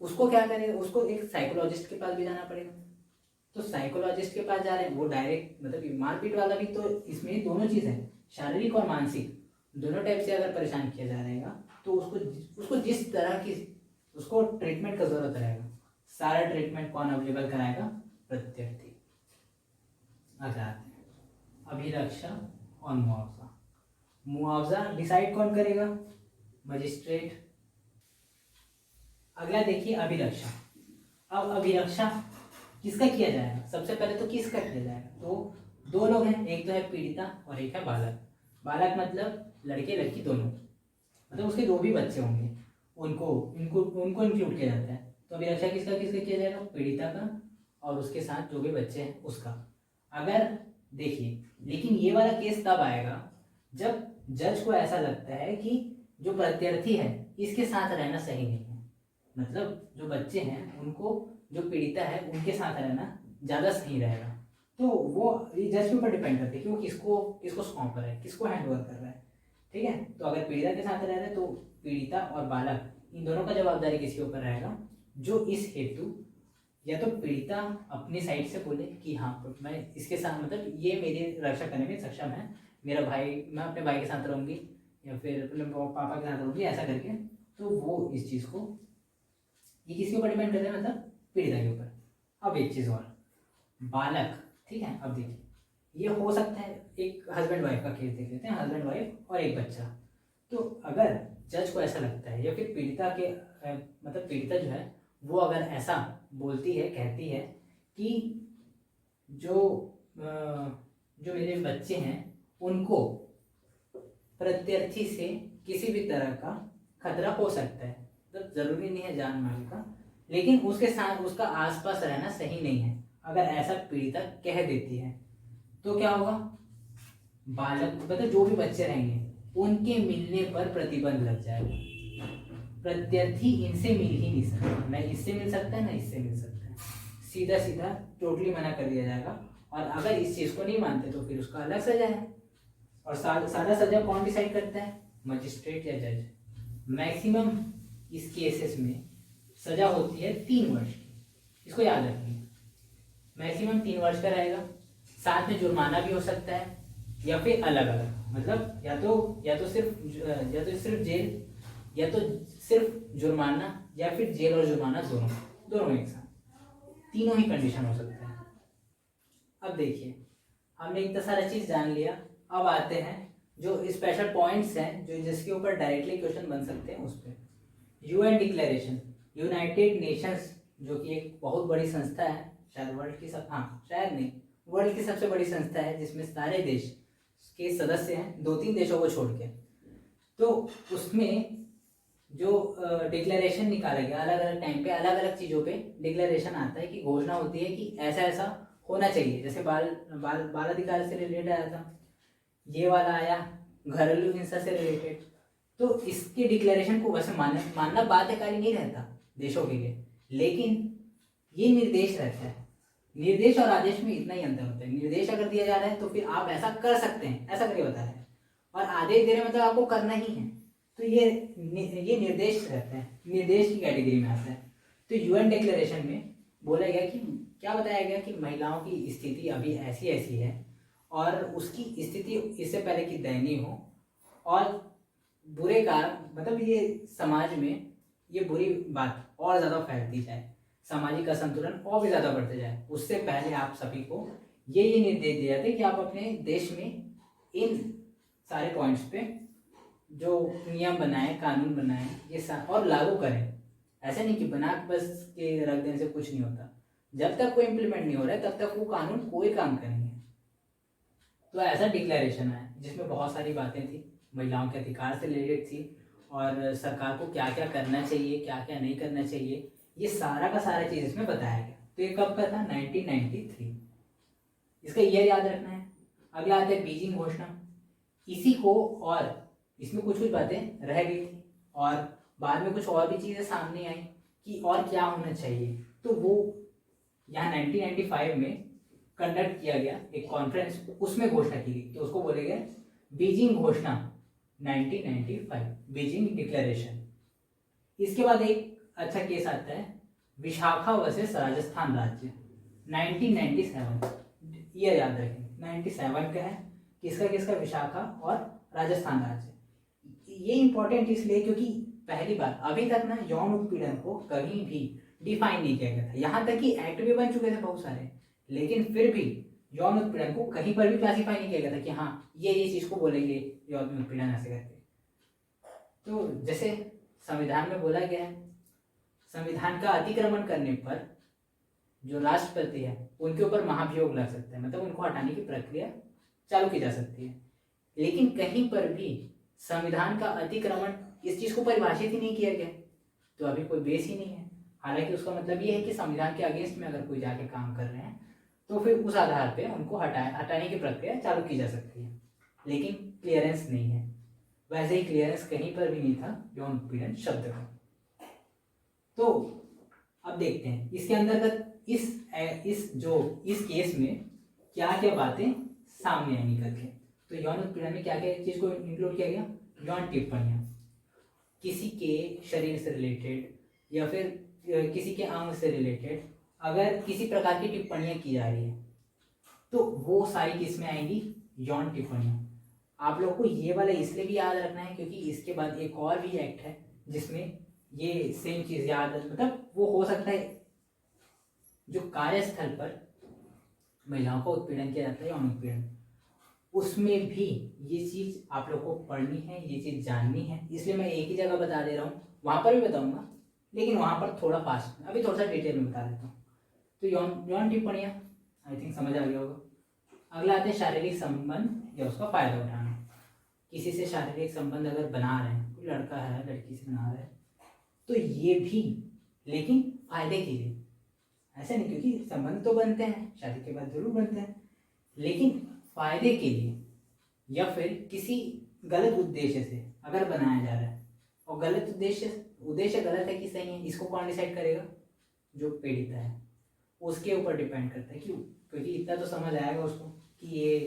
S1: उसको क्या करेगा? उसको एक साइकोलॉजिस्ट के पास भी जाना पड़ेगा। तो साइकोलॉजिस्ट के पास जा रहे हैं, वो डायरेक्ट मतलब मारपीट वाला भी, तो इसमें दोनों चीज है, शारीरिक और मानसिक दोनों टाइप से अगर परेशान किया जा रहेगा तो उसको जिस तरह की उसको ट्रीटमेंट का जरूरत रहेगा, सारा ट्रीटमेंट कौन अवेलेबल कराएगा? प्रत्यार्थी। आगे आते हैं अभिरक्षा और मुआवजा। मुआवजा डिसाइड कौन करेगा? मजिस्ट्रेट। अगला देखिए अभिरक्षा। अब अभिरक्षा किसका किया जाएगा? सबसे पहले तो किसका किया जाएगा? तो दो लोग हैं, एक तो है पीड़िता और एक है बालक। बालक मतलब लड़के लड़की दोनों, मतलब उसके दो भी बच्चे होंगे, उनको इंक्लूड किया जाता है। तो अभिरक्षा किसका किसका किया जाएगा? पीड़िता का और उसके साथ जो भी बच्चे हैं उसका। अगर देखिए, लेकिन ये वाला केस तब आएगा जब जज को ऐसा लगता है कि जो प्रत्यार्थी है इसके साथ रहना सही नहीं है, मतलब जो बच्चे हैं उनको, जो पीड़िता है उनके साथ रहना ज़्यादा सही रहेगा। तो वो ये जज के ऊपर डिपेंड करता है कि वो किसको सौंप रहा है, किसको हैंड ओवर कर रहा है। ठीक है, तो अगर पीड़िता के साथ रह रहे हैं तो पीड़िता और बालक इन दोनों का जवाबदारी किसके ऊपर रहेगा? जो इस हेतु या तो पीड़िता अपनी साइड से बोले कि हाँ मैं इसके साथ, मतलब ये मेरी रक्षा करने में सक्षम है, मेरा भाई, मैं अपने भाई के साथ रहूंगी या फिर अपने पापा के साथ रहूंगी, ऐसा करके, तो वो इस चीज़ को, ये किसके ऊपर डिपेंड करता है? मतलब पीड़िता के ऊपर। अब एक चीज़ और, बालक, ठीक है, अब देखिए ये हो सकता है, एक हस्बैंड वाइफ का केस देख लेते हैं, हस्बैंड वाइफ और एक बच्चा। तो अगर जज को ऐसा लगता है या फिर पीड़िता के मतलब पीड़िता जो है वो अगर ऐसा बोलती है, कहती है कि जो मेरे बच्चे हैं उनको प्रत्यार्थी से किसी भी तरह का खतरा हो सकता है, मतलब जरूरी नहीं है जान माल का, लेकिन उसके साथ उसका आसपास रहना सही नहीं है, अगर ऐसा पीड़िता कह देती है तो क्या होगा? बालक मतलब जो भी बच्चे रहेंगे उनके मिलने पर प्रतिबंध लग जाएगा। प्रत्यार्थी इनसे मिल ही नहीं सकता, न इससे मिल सकता है न इससे मिल सकता है, सीधा सीधा टोटली मना कर दिया जाएगा। और अगर इस चीज को नहीं मानते तो फिर उसका अलग सजा है। और सारा सजा कौन डिसाइड करता है? मजिस्ट्रेट या जज। मैक्सिमम इस केसेस में सजा होती है 3 वर्ष की, इसको याद रखिए, मैक्सिमम 3 वर्ष का रहेगा। साथ में जुर्माना भी हो सकता है या फिर अलग अलग, मतलब या तो सिर्फ जेल, या तो सिर्फ जुर्माना, या फिर जेल और जुर्माना दोनों एक साथ, तीनों ही कंडीशन हो सकता है। अब देखिए हमने इतना सारा चीज जान लिया, अब आते हैं जो स्पेशल पॉइंट्स हैं जो जिसके ऊपर डायरेक्टली क्वेश्चन बन सकते हैं उस पर। यूएन डिक्लेरेशन, यूनाइटेड नेशंस, जो कि एक बहुत बड़ी संस्था है, शायद वर्ल्ड की शायद नहीं, वर्ल्ड की सबसे बड़ी संस्था है जिसमें सारे देश के सदस्य हैं, 2-3 देशों को छोड़ के। तो उसमें जो डिक्लेरेशन निकाला गया, अलग अलग टाइम पे अलग अलग चीज़ों पे डिक्लेरेशन आता है कि घोषणा होती है कि ऐसा ऐसा होना चाहिए। जैसे बाल अधिकार से रिलेटेड आया था, ये वाला आया घरेलू हिंसा से रिलेटेड। तो इसके डिक्लेरेशन को वैसे मानना बाध्यकारी नहीं रहता देशों के लिए, लेकिन ये निर्देश रहता है। निर्देश और आदेश में इतना ही अंतर होता है। निर्देश अगर दिया जा रहा है तो फिर आप ऐसा कर सकते हैं, ऐसा करके बता रहे हैं, और आदेश दे रहे हैं मतलब आपको करना ही है। तो ये निर्देश रहता है, निर्देश की कैटेगरी में आता है। तो यूएन डिक्लेरेशन में बोला गया कि क्या बताया गया कि महिलाओं की स्थिति अभी ऐसी ऐसी है और उसकी स्थिति इससे पहले की दयनीय हो, और बुरे कार्य मतलब ये समाज में ये बुरी बात और ज़्यादा फैलती जाए, सामाजिक असंतुलन और भी ज़्यादा बढ़ते जाए, उससे पहले आप सभी को ये निर्देश दिया जाता है कि आप अपने देश में इन सारे पॉइंट्स पे जो नियम बनाए, कानून बनाए, ये और लागू करें। ऐसा नहीं कि बना बस के रख देने से कुछ नहीं होता। जब तक कोई इम्प्लीमेंट नहीं हो रहा है तब तक वो कानून कोई काम करेंगे। तो ऐसा डिक्लेरेशन है जिसमें बहुत सारी बातें थी, महिलाओं के अधिकार से रिलेटेड थी, और सरकार को क्या क्या करना चाहिए, क्या क्या नहीं करना चाहिए, ये सारा का सारा चीज़ इसमें बताया गया। तो ये कब का था? 1993। इसका ईयर याद रखना है। अगला आता है बीजिंग घोषणा। इसी को, और इसमें कुछ कुछ बातें रह गई थी और बाद में कुछ और भी चीज़ें सामने आई कि और क्या होना चाहिए। तो वो यहाँ 1995 में कंडक्ट किया गया एक कॉन्फ्रेंस, उसमें घोषणा की गई, तो उसको बोले गए बीजिंग घोषणा 1995, बीजिंग डिक्लेरेशन। इसके बाद एक अच्छा केस आता है विशाखा वर्सेस राजस्थान राज्य 1997। ईयर याद रखें, 97 का है। किसका किसका? विशाखा और राजस्थान राज्य। ये इंपॉर्टेंट इसलिए क्योंकि पहली बार अभी तक ना यौन उत्पीड़न को कहीं भी डिफाइन नहीं किया गया था। यहाँ तक कि एक्ट भी बन चुके थे बहुत सारे, लेकिन फिर भी यौन उत्पीड़न को कहीं पर भी क्लासीफाई नहीं किया गया था कि हाँ ये चीज को बोलेंगे यौन उत्पीड़न ऐसे करके। तो जैसे संविधान में बोला गया है, संविधान का अतिक्रमण करने पर जो राष्ट्रपति है उनके ऊपर महाभियोग लग सकता है, मतलब उनको हटाने की प्रक्रिया चालू की जा सकती है। लेकिन कहीं पर भी संविधान का अतिक्रमण इस चीज को परिभाषित ही नहीं किया गया, तो अभी कोई बेस ही नहीं है। हालांकि उसका मतलब ये है कि संविधान के अगेंस्ट में अगर कोई जाके काम कर रहे हैं तो फिर उस आधार पे उनको हटाने की प्रक्रिया चालू की जा सकती है, लेकिन क्लियरेंस नहीं है। वैसे ही क्लियरेंस कहीं पर भी नहीं था यौन उत्पीड़न शब्द का। तो अब देखते हैं इसके अंतर्गत इस केस में क्या क्या बातें सामने आई निकल के। तो यौन उत्पीड़न में क्या क्या चीज को इंक्लूड किया गया? यौन टिप्पणियां, किसी के शरीर से रिलेटेड या फिर किसी के अंग से रिलेटेड अगर किसी प्रकार की टिप्पणियां की जा रही है तो वो सारी किसमें आएंगी? यौन टिप्पणियां। आप लोग को ये वाला इसलिए भी याद रखना है क्योंकि इसके बाद एक और भी एक्ट है जिसमें ये सेम चीज याद, मतलब वो हो सकता है जो कार्यस्थल पर महिलाओं का उत्पीड़न किया जाता है, यौन उत्पीड़न, उसमें भी ये चीज आप लोग को पढ़नी है, ये चीज जाननी है। इसलिए मैं एक ही जगह बता दे रहा हूँ, वहां पर भी बताऊंगा लेकिन वहां पर थोड़ा फास्ट, अभी थोड़ा सा डिटेल में बता देता हूँ। तो यौन टिप्पणियां आई थिंक समझ आ गया होगा। अगला आता है शारीरिक संबंध या उसका फायदा उठाना। किसी से शारीरिक संबंध अगर बना रहे हैं, कोई लड़का है लड़की से बना रहे हैं, तो ये भी लेकिन फायदे के लिए, ऐसे नहीं, क्योंकि संबंध तो बनते हैं, शादी के बाद जरूर बनते हैं, लेकिन फायदे के लिए या फिर किसी गलत उद्देश्य से अगर बनाया जा रहा है, और गलत उद्देश्य गलत है कि सही है, इसको कौन डिसाइड करेगा? जो पीड़िता है, उसके ऊपर डिपेंड करता है। क्यों? क्योंकि इतना तो समझ आएगा उसको कि ये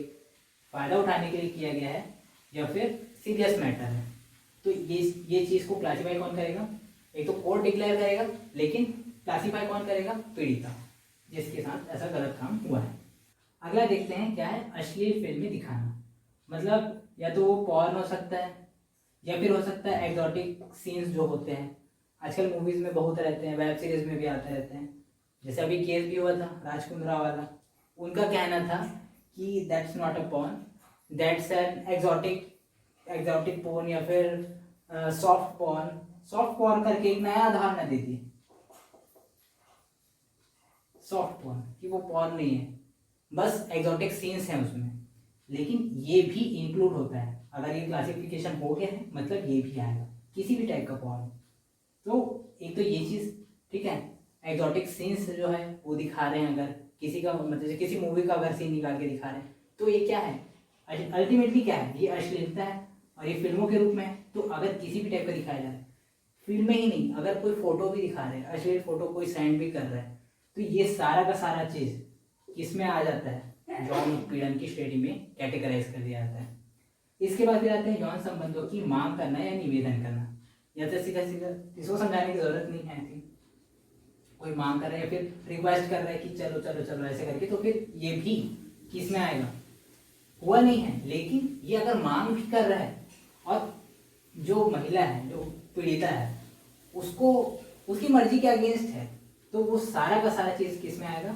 S1: फायदा उठाने के लिए किया गया है या फिर सीरियस मैटर है। तो ये चीज को क्लासीफाई कौन करेगा? एक तो कोर्ट डिक्लेयर करेगा, लेकिन क्लासीफाई कौन करेगा? पीड़िता, जिसके साथ ऐसा गलत काम हुआ है। अगला देखते हैं क्या है? अश्लील फिल्में दिखाना। मतलब या तो वो पॉर्न हो सकता है या फिर हो सकता है एक्सोटिक सीन्स जो होते हैं, आजकल मूवीज में बहुत रहते हैं, वेब सीरीज में भी आते रहते हैं। जैसे अभी केस भी हुआ था राजकुंद्रा वाला, उनका कहना था कि that's not a porn, that's an exotic porn या फिर सॉफ्ट पॉर्न करके एक नया धारणा दे दी, सॉफ्ट पॉर्न, कि वो पॉर्न नहीं है, बस एक्सोटिक सीन्स हैं उसमें। लेकिन ये भी इंक्लूड होता है, अगर ये क्लासिफिकेशन हो गया है मतलब ये भी आएगा, किसी भी टाइप का पॉर्न। तो एक तो ये चीज ठीक है, एक्सोटिक सीन्स जो है वो दिखा रहे हैं, अगर किसी का मतलब किसी मूवी का अगर सीन निकाल के दिखा रहे हैं तो ये क्या है? अल्टीमेटली क्या है? ये अश्लीलता है, और ये फिल्मों के रूप में है। तो अगर किसी भी टाइप का दिखाया जा रहा है, फिल्म में ही नहीं, अगर कोई फोटो भी दिखा रहे हैं, अश्लील फोटो कोई सेंड भी कर रहा है, तो ये सारा का सारा चीज किस में आ जाता है, यौन उत्पीड़न की श्रेणी में कैटेगराइज कर दिया जाता है। इसके बाद फिर आते हैं यौन संबंधों की मांग करना या निवेदन करना। या तो सीधा सीधा इसको समझाने की जरूरत नहीं है, थी कोई मांग कर रहा है या फिर रिक्वेस्ट कर रहा है कि चलो चलो चलो ऐसे करके, तो फिर ये भी किस में आएगा, हुआ नहीं है लेकिन ये अगर मांग भी कर रहा है और जो महिला है जो पीड़िता है उसको उसकी मर्जी के अगेंस्ट है, तो वो सारा का सारा चीज किस में आएगा,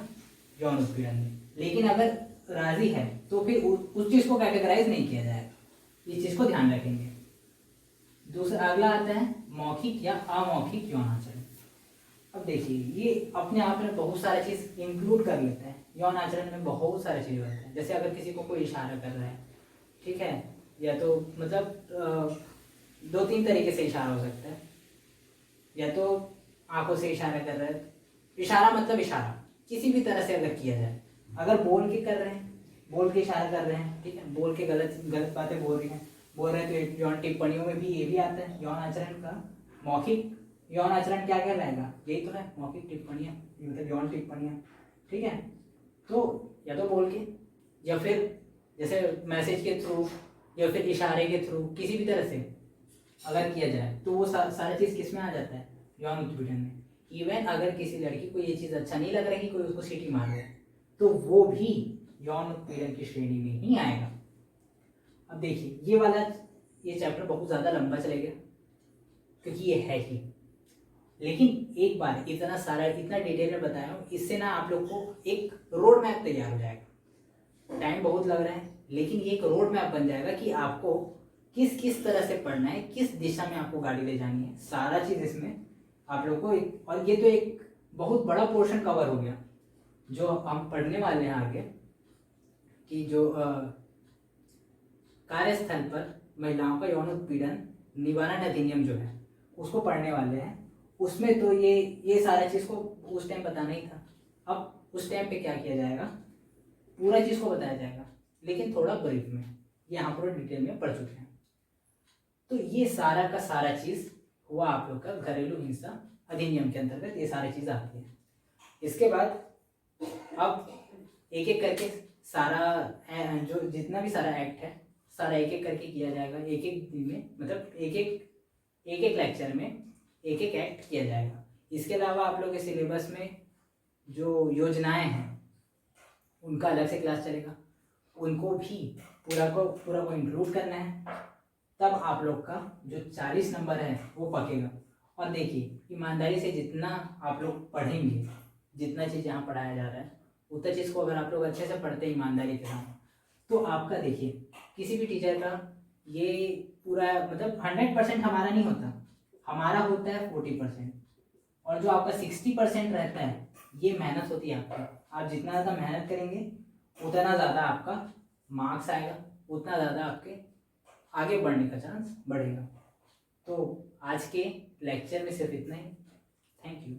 S1: यौन उत्पीड़न में। लेकिन अगर राजी है तो फिर उस चीज को कैटेगराइज नहीं किया जाएगा, इस चीज को ध्यान रखेंगे। दूसरा अगला आता है मौखिक या अमौखिक यौन आचरण। अब देखिए ये अपने आप में बहुत सारा चीज इंक्लूड कर लेता है। यौन आचरण में बहुत सारे चीज होते हैं, जैसे अगर किसी को कोई इशारा कर रहा है, ठीक है, या तो मतलब 2-3 तरीके से इशारा हो सकता है, या तो आंखों से इशारा कर रहा है, इशारा मतलब इशारा किसी भी तरह से अगर किया जाए, अगर बोल के कर रहे हैं, बोल के इशारा कर रहे हैं, ठीक है, बोल के गलत गलत बातें बोल रहे हैं तो एक यौन टिप्पणियों में भी ये भी आता है यौन आचरण का। मौखिक यौन आचरण क्या कहलाएगा, यही तो है मौखिक टिप्पणियाँ, मतलब यौन टिप्पणियाँ, ठीक है। तो या तो बोल के या फिर जैसे मैसेज के थ्रू या फिर इशारे के थ्रू किसी भी तरह से अगर किया जाए तो वो सारा चीज़ किस में आ जाता है, यौन उत्पीड़न में। इवन अगर किसी लड़की को ये चीज़ अच्छा नहीं लग रहा है कि कोई उसको सीटी मार रहा है, तो वो भी यौन उत्पीड़न की श्रेणी में ही आएगा। अब देखिए ये चैप्टर बहुत ज़्यादा लंबा चलेगा क्योंकि ये है ही, लेकिन एक बार इतना डिटेल में बताया हूँ, इससे ना आप लोग को एक रोड मैप तैयार हो जाएगा। टाइम बहुत लग रहा है लेकिन ये एक रोड मैप बन जाएगा कि आपको किस किस तरह से पढ़ना है, किस दिशा में आपको गाड़ी ले जानी है, सारा चीज़ इसमें आप लोग को और ये तो एक बहुत बड़ा पोर्शन कवर हो गया जो हम पढ़ने वाले हैं आगे, कि जो कार्यस्थल पर महिलाओं का यौन उत्पीड़न निवारण अधिनियम जो है उसको पढ़ने वाले हैं। उसमें तो ये सारा चीज़ को उस टाइम बताना ही था। अब उस टाइम पे क्या किया जाएगा, पूरा चीज़ को बताया जाएगा लेकिन थोड़ा ब्रीफ में, यहाँ पूरा डिटेल में पढ़ चुके हैं। तो ये सारा का सारा चीज़ हुआ आप लोग का घरेलू हिंसा अधिनियम के अंतर्गत, ये सारी चीज़ आती है। इसके बाद अब एक एक करके सारा जो जितना भी सारा एक्ट है सारा एक एक करके किया जाएगा, एक एक दिन में, मतलब एक एक लेक्चर में एक एक एक्ट किया जाएगा। इसके अलावा आप लोग के सिलेबस में जो योजनाएं हैं उनका अलग से क्लास चलेगा, उनको भी पूरा को इंक्लूड करना है, तब आप लोग का जो 40 नंबर है वो पकेगा। और देखिए ईमानदारी से जितना आप लोग पढ़ेंगे, जितना चीज़ यहाँ पढ़ाया जा रहा है उतना चीज़ को अगर आप लोग अच्छे से पढ़ते हैं ईमानदारी के साथ, तो आपका देखिए किसी भी टीचर का ये पूरा मतलब 100% हमारा नहीं होता, हमारा होता है 40%, और जो आपका 60% रहता है ये मेहनत होती है आपकी। आप जितना ज़्यादा मेहनत करेंगे उतना ज़्यादा आपका मार्क्स आएगा, उतना ज़्यादा आपके आगे बढ़ने का चांस बढ़ेगा। तो आज के लेक्चर में सिर्फ इतना ही। Thank you.